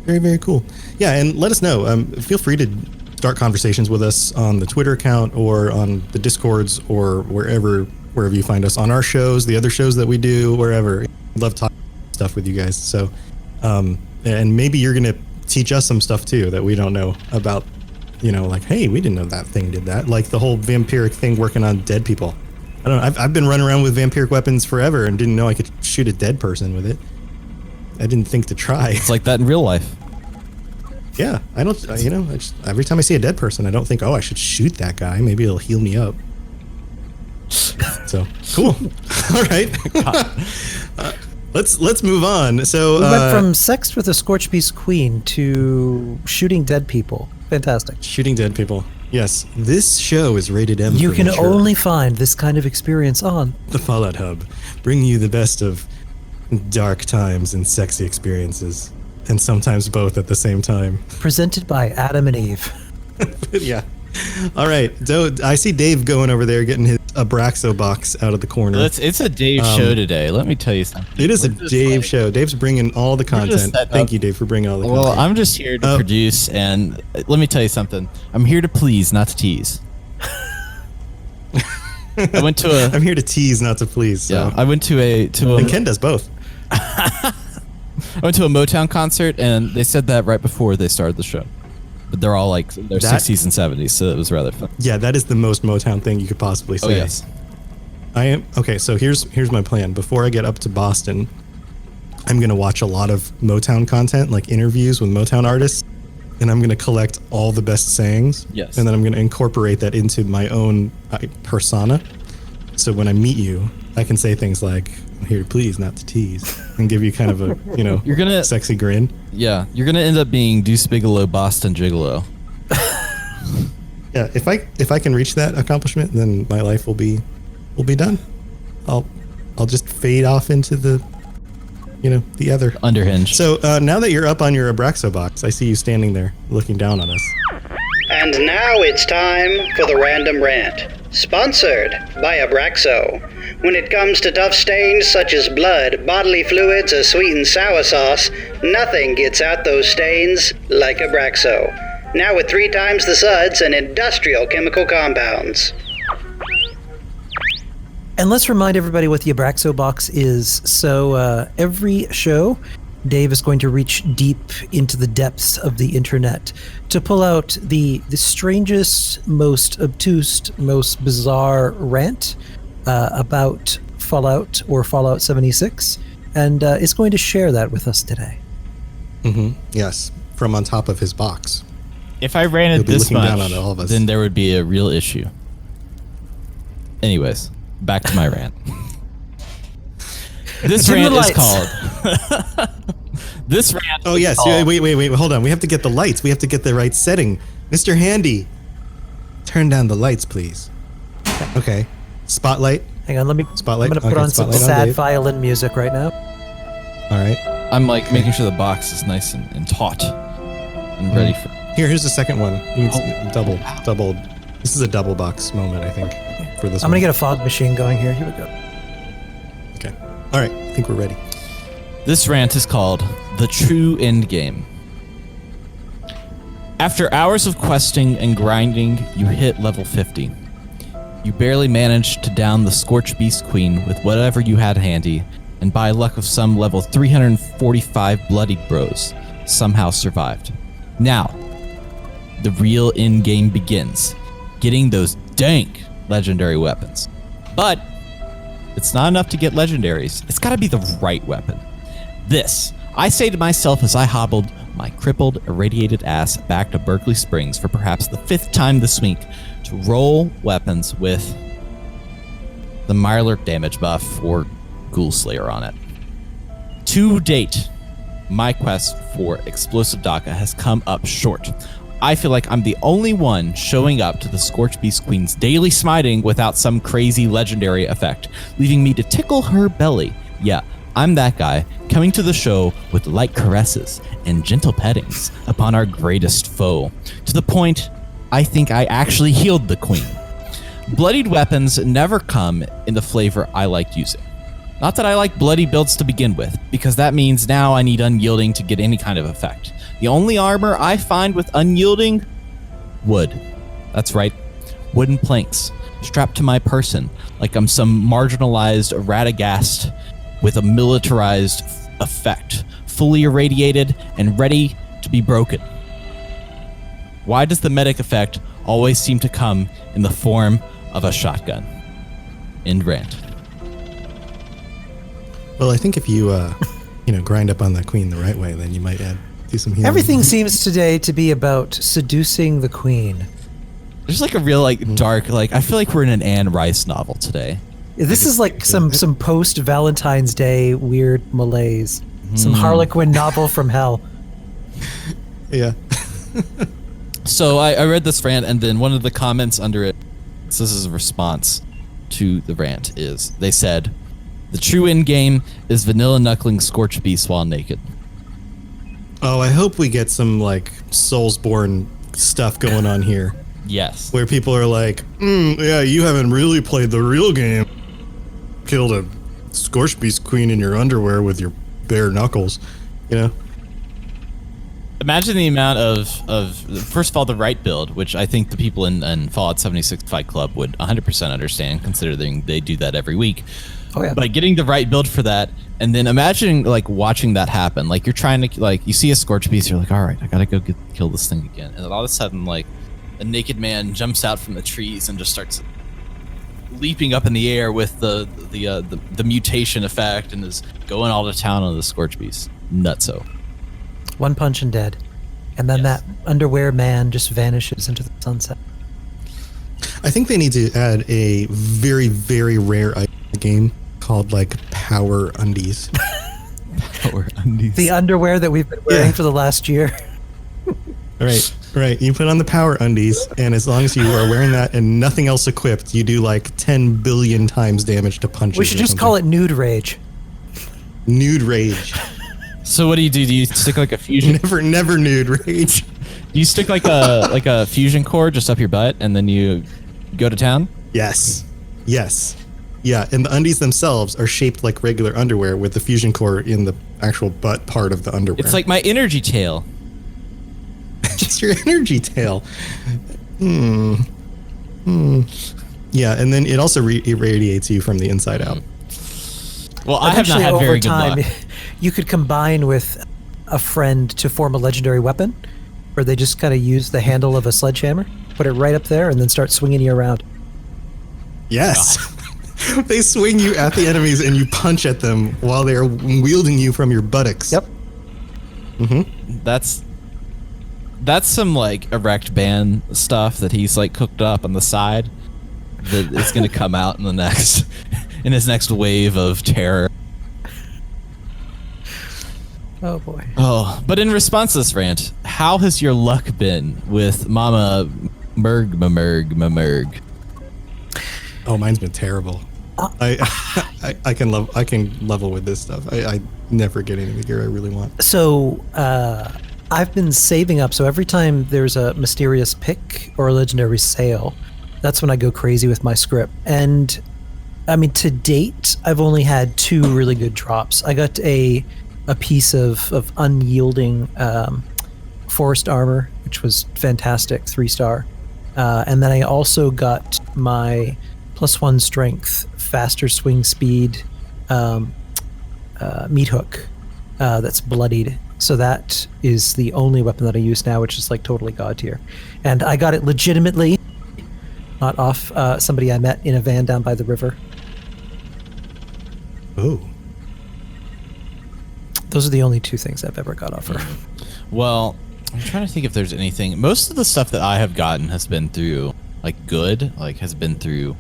Very, very cool. Yeah, and let us know. Feel free to start conversations with us on the Twitter account or on the Discords or wherever wherever you find us on our shows, the other shows that we do, wherever. Love talking stuff with you guys. So, and maybe you're going to teach us some stuff too that we don't know about, like, hey, we didn't know that thing did that. Like the whole vampiric thing working on dead people. I don't know. I've been running around with vampiric weapons forever and didn't know I could shoot a dead person with it. I didn't think to try. It's like that in real life. Yeah, I don't, every time I see a dead person, I don't think, oh, I should shoot that guy. Maybe it'll heal me up. So, cool. All right. Let's move on. So we went from sex with a Scorch Beast Queen to shooting dead people. Fantastic. Shooting dead people. Yes, this show is rated M. You for can mature. only find this kind of experience on the Fallout Hub, bringing you the best of dark times and sexy experiences, and sometimes both at the same time. Presented by Adam and Eve. Yeah. All right. So I see Dave going over there getting his Abraxo box out of the corner. It's a Dave show today. Let me tell you something. It is a Dave show. Dave's bringing all the content. Thank you, Dave, for bringing all the content. Well, I'm just here to produce, and let me tell you something. I'm here to please, not to tease. I went to a. I'm here to tease, not to please. So. Yeah, I went to a. And Ken does both. I went to a Motown concert, and they said that right before they started the show. But they're all like their 60s and 70s, so it was rather fun. Yeah, that is the most Motown thing you could possibly say. Oh, yes. I am okay. So here's my plan. Before I get up to Boston, I'm gonna watch a lot of Motown content, like interviews with Motown artists, and I'm gonna collect all the best sayings. Yes. And then I'm gonna incorporate that into my own persona. So when I meet you, I can say things like, "I'm here to please, not to tease," and give you kind of a you're gonna sexy grin. Yeah, you're gonna end up being Deuce Bigelow, Boston Gigolo. Yeah, if I can reach that accomplishment, then my life will be done. I'll just fade off into the other underhinge. So now that you're up on your Abraxo box, I see you standing there looking down on us. And now it's time for the Random Rant, sponsored by Abraxo. When it comes to tough stains such as blood, bodily fluids, or sweet and sour sauce, nothing gets out those stains like Abraxo. Now with 3 times the suds and industrial chemical compounds. And let's remind everybody what the Abraxo box is. So every show, Dave is going to reach deep into the depths of the internet to pull out the strangest, most obtuse, most bizarre rant about Fallout or Fallout 76, and is going to share that with us today. Mm-hmm. Yes, from on top of his box. If I ran it this much, down on all of us. Then there would be a real issue. Anyways, back to my rant. This rant is called... This rant. Oh yes. Wait. Hold on. We have to get the lights. We have to get the right setting. Mr. Handy, turn down the lights, please. Okay. Spotlight. Hang on. Let me. Spotlight. I'm gonna put on some sad violin music right now. All right. I'm like making sure the box is nice and taut and ready for. Here's the second one. It's double. This is a double box moment, I think, for this. I'm gonna get a fog machine going here. Here we go. Okay. All right. I think we're ready. This rant is called The True Endgame. After hours of questing and grinding, you hit level 50. You barely managed to down the Scorch Beast Queen with whatever you had handy, and by luck of some level 345 bloodied bros, somehow survived. Now, the real endgame begins, getting those dank legendary weapons. But it's not enough to get legendaries. It's gotta be the right weapon. This, I say to myself as I hobbled my crippled, irradiated ass back to Berkeley Springs for perhaps the 5th time this week to roll weapons with the Mirelurk damage buff or Ghoul Slayer on it. To date, my quest for Explosive Daka has come up short. I feel like I'm the only one showing up to the Scorch Beast Queen's daily smiting without some crazy legendary effect, leaving me to tickle her belly. Yeah, I'm that guy, coming to the show with light caresses and gentle pettings upon our greatest foe, to the point I think I actually healed the queen. Bloodied weapons never come in the flavor I like using. Not that I like bloody builds to begin with, because that means now I need unyielding to get any kind of effect. The only armor I find with unyielding? Wood. That's right, wooden planks. strapped to my person, like I'm some marginalized Radagast with a militarized effect, fully irradiated and ready to be broken. Why does the medic effect always seem to come in the form of a shotgun? End rant. Well, I think if you, grind up on the queen the right way, then you might do some healing. Everything seems today to be about seducing the queen. There's like a real dark, I feel like we're in an Anne Rice novel today. This is like some post Valentine's Day weird malaise. Some Harlequin novel from hell. Yeah. So I read this rant, and then one of the comments under it, this is a response to the rant, is they said, "The true end game is vanilla knuckling Scorch Beast while naked." Oh, I hope we get some Soulsborne stuff going on here. Yes. Where people are like, yeah, you haven't really played the real game. Killed a Scorch Beast queen in your underwear with your bare knuckles, Imagine the amount of first of all, the right build, which I think the people in Fallout 76 Fight Club would 100% understand, considering they do that every week. Oh yeah. But getting the right build for that, and then imagining watching that happen. Like you're trying to you see a Scorch Beast, you're like, all right, I gotta go kill this thing again, and then all of a sudden a naked man jumps out from the trees and just starts leaping up in the air with the mutation effect and is going all to town on the Scorch Beast. Nutso. One punch and dead. And then that underwear man just vanishes into the sunset. I think they need to add a very, very rare item in the game called Power Undies. Power Undies. The underwear that we've been wearing for the last year. Right. You put on the Power Undies, and as long as you are wearing that and nothing else equipped, you do 10 billion times damage to punches. We should just call it Nude Rage. Nude Rage. So what do? Do you stick a fusion? Never nude rage. Do you stick a fusion core just up your butt and then you go to town? Yes. Yeah, and the undies themselves are shaped like regular underwear with the fusion core in the actual butt part of the underwear. It's like my energy tail. Just your energy tail. Yeah, and then it also irradiates you from the inside out. Well, I have not had very good luck. You could combine with a friend to form a legendary weapon, where they just kind of use the handle of a sledgehammer, put it right up there, and then start swinging you around. Yes. They swing you at the enemies and you punch at them while they're wielding you from your buttocks. Yep. That's some erect band stuff that he's cooked up on the side that is going to come out in his next wave of terror. Oh boy. Oh, but in response to this rant, how has your luck been with Mama Merg? Oh, mine's been terrible. I can level with this stuff. I never get any of the gear I really want. So I've been saving up. So every time there's a mysterious pick or a legendary sale, that's when I go crazy with my script. And I mean, to date, I've only had 2 really good drops. I got a piece of unyielding forest armor, which was fantastic, 3-star. And then I also got my +1 strength, faster swing speed meat hook that's bloodied. So that is the only weapon that I use now, which is totally god tier. And I got it legitimately, not off somebody I met in a van down by the river. Ooh. Those are the only 2 things I've ever got off her. Well, I'm trying to think if there's anything. Most of the stuff that I have gotten has been through has been through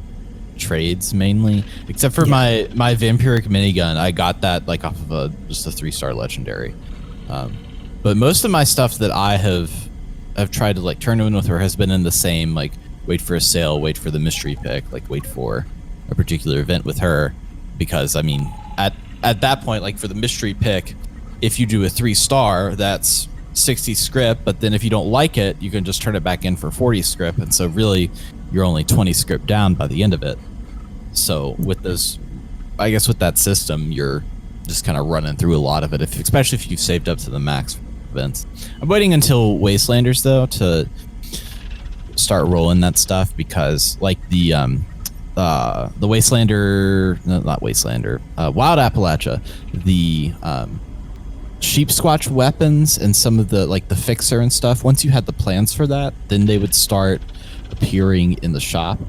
trades mainly, except for my vampiric minigun. I got that off of just a 3-star legendary. But most of my stuff that I have tried to turn in with her has been in the same wait for a sale, wait for the mystery pick, wait for a particular event with her, because I mean at that point, for the mystery pick, if you do a 3-star, that's 60 script, but then if you don't like it, you can just turn it back in for 40 script, and so really you're only 20 script down by the end of it. So with those, I guess with that system, you're just kind of running through a lot of it, especially if you've saved up to the max events. I'm waiting until Wastelanders though to start rolling that stuff, because the the Wastelander, no, not Wastelander, Wild Appalachia, the Sheep Squatch weapons and some of the like the fixer and stuff. Once you had the plans for that, then they would start appearing in the shop,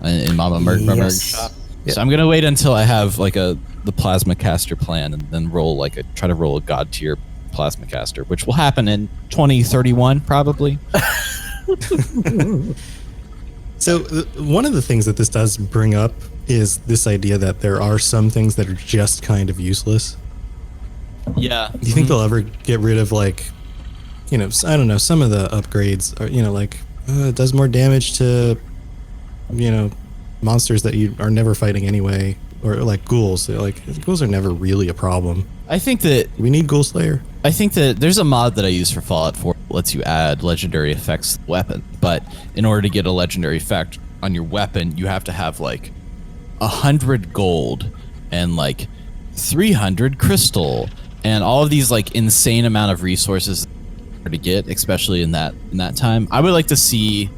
in Mama Merg's shop. Yep. So I'm gonna wait until I have like the plasma caster plan, and then try to roll a god tier plasma caster, which will happen in 2031 probably. So one of the things that this does bring up is this idea that there are some things that are just kind of useless. Yeah. Do you think they'll ever get rid of, like, you know, I don't know, some of the upgrades are, you know, like it does more damage to, you know, monsters that you are never fighting anyway, or like ghouls. Like ghouls are never really a problem. I think that we need Ghoul Slayer. I think that there's a mod that I use for Fallout 4 that lets you add legendary effects to the weapon, but in order to get a legendary effect on your weapon, you have to have like 100 gold and like 300 crystal and all of these like insane amount of resources to get, especially in that time. I would like to see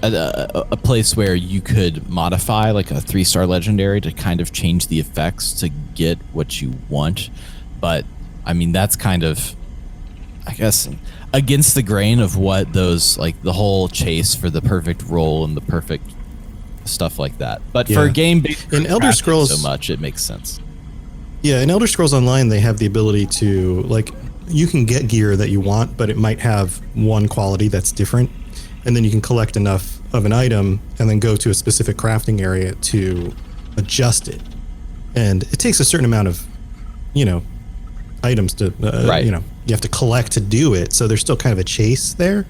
a place where you could modify like a 3-star legendary to kind of change the effects to get what you want. But I mean, that's kind of, I guess, against the grain of what those, like the whole chase for the perfect roll and the perfect stuff like that. But for a game based in Elder Scrolls so much, it makes sense. Yeah, in Elder Scrolls Online, they have the ability to, like, you can get gear that you want, but it might have one quality that's different. And then you can collect enough of an item and then go to a specific crafting area to adjust it. And it takes a certain amount of, you know, items to, you know, you have to collect to do it. So there's still kind of a chase there.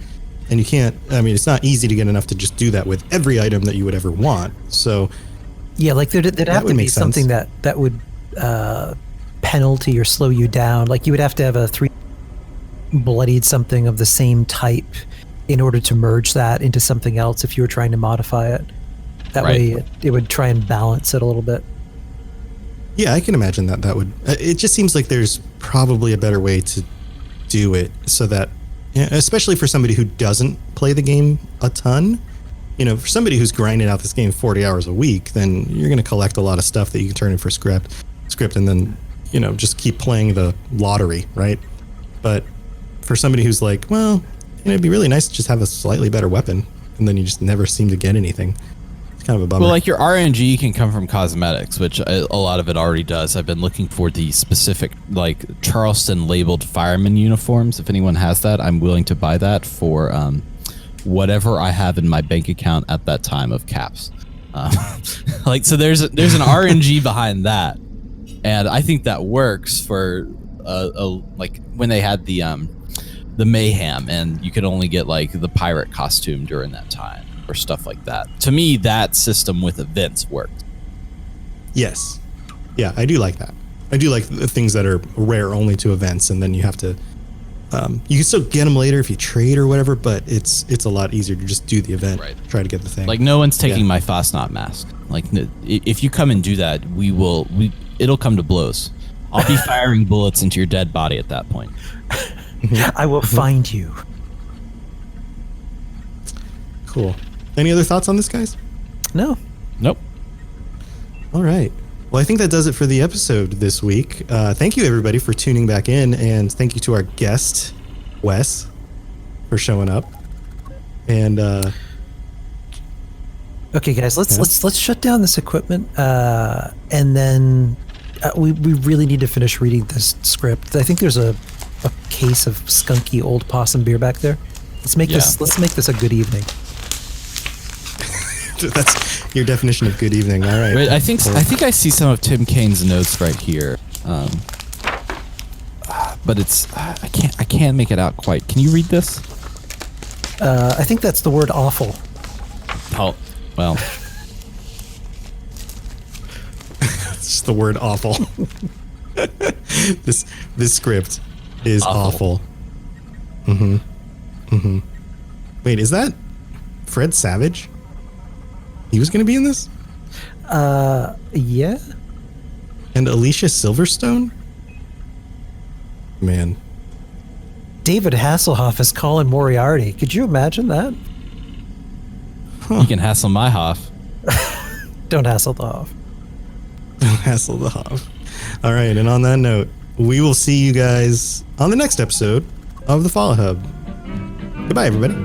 And you can't, I mean, it's not easy to get enough to just do that with every item that you would ever want. So, yeah, like there'd have to be something that would penalty or slow you down. Like you would have to have a 3 bloodied something of the same type in order to merge that into something else if you were trying to modify it. That way it would try and balance it a little bit. Yeah, I can imagine that would, it just seems like there's probably a better way to do it so that, especially for somebody who doesn't play the game a ton, you know, for somebody who's grinding out this game 40 hours a week, then you're going to collect a lot of stuff that you can turn in for script and then, you know, just keep playing the lottery, right? But for somebody who's like, well, it'd be really nice to just have a slightly better weapon, and then you just never seem to get anything. It's kind of a bummer. Well, like your RNG can come from cosmetics, which a lot of it already does. I've been looking for the specific, like Charleston labeled fireman uniforms. If anyone has that, I'm willing to buy that for whatever I have in my bank account at that time of caps. Like, so there's an RNG behind that, and I think that works for like when they had the mayhem, and you could only get like the pirate costume during that time or stuff like that. To me, that system with events worked. Yes. Yeah, I do like that. I do like the things that are rare only to events, and then you have to, you can still get them later if you trade or whatever, but it's a lot easier to just do the event, try to get the thing. Like no one's taking my Fosnot mask. Like if you come and do that, it'll come to blows. I'll be firing bullets into your dead body at that point. I will find you. Cool. Any other thoughts on this, guys? No. Nope. All right. Well, I think that does it for the episode this week. Thank you, everybody, for tuning back in, and thank you to our guest, Wes, for showing up. And okay, guys, let's shut down this equipment, and then we really need to finish reading this script. I think there's a case of skunky old possum beer back there. Let's make this a good evening. That's your definition of good evening. All right. Wait, I think I see some of Tim Kane's notes right here, but it's I can't make it out quite. Can you read this? I think that's the word awful. Oh, well. It's just the word awful. This script is awful. Wait, is that Fred Savage? He was going to be in this? Yeah. And Alicia Silverstone? Man. David Hasselhoff is Colin Moriarty. Could you imagine that? You can hassle my Hoff. Don't hassle the Hov. Don't hassle the Hov. All right, and on that note, we will see you guys on the next episode of the Fallout Hub. Goodbye, everybody.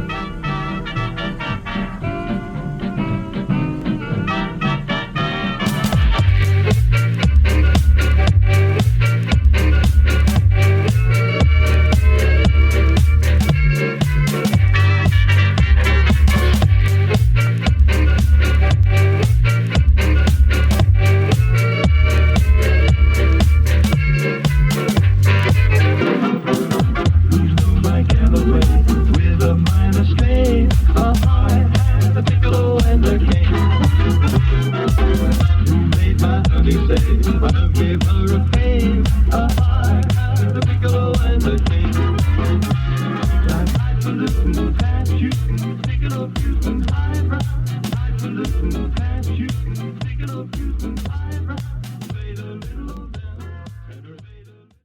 Piccolo,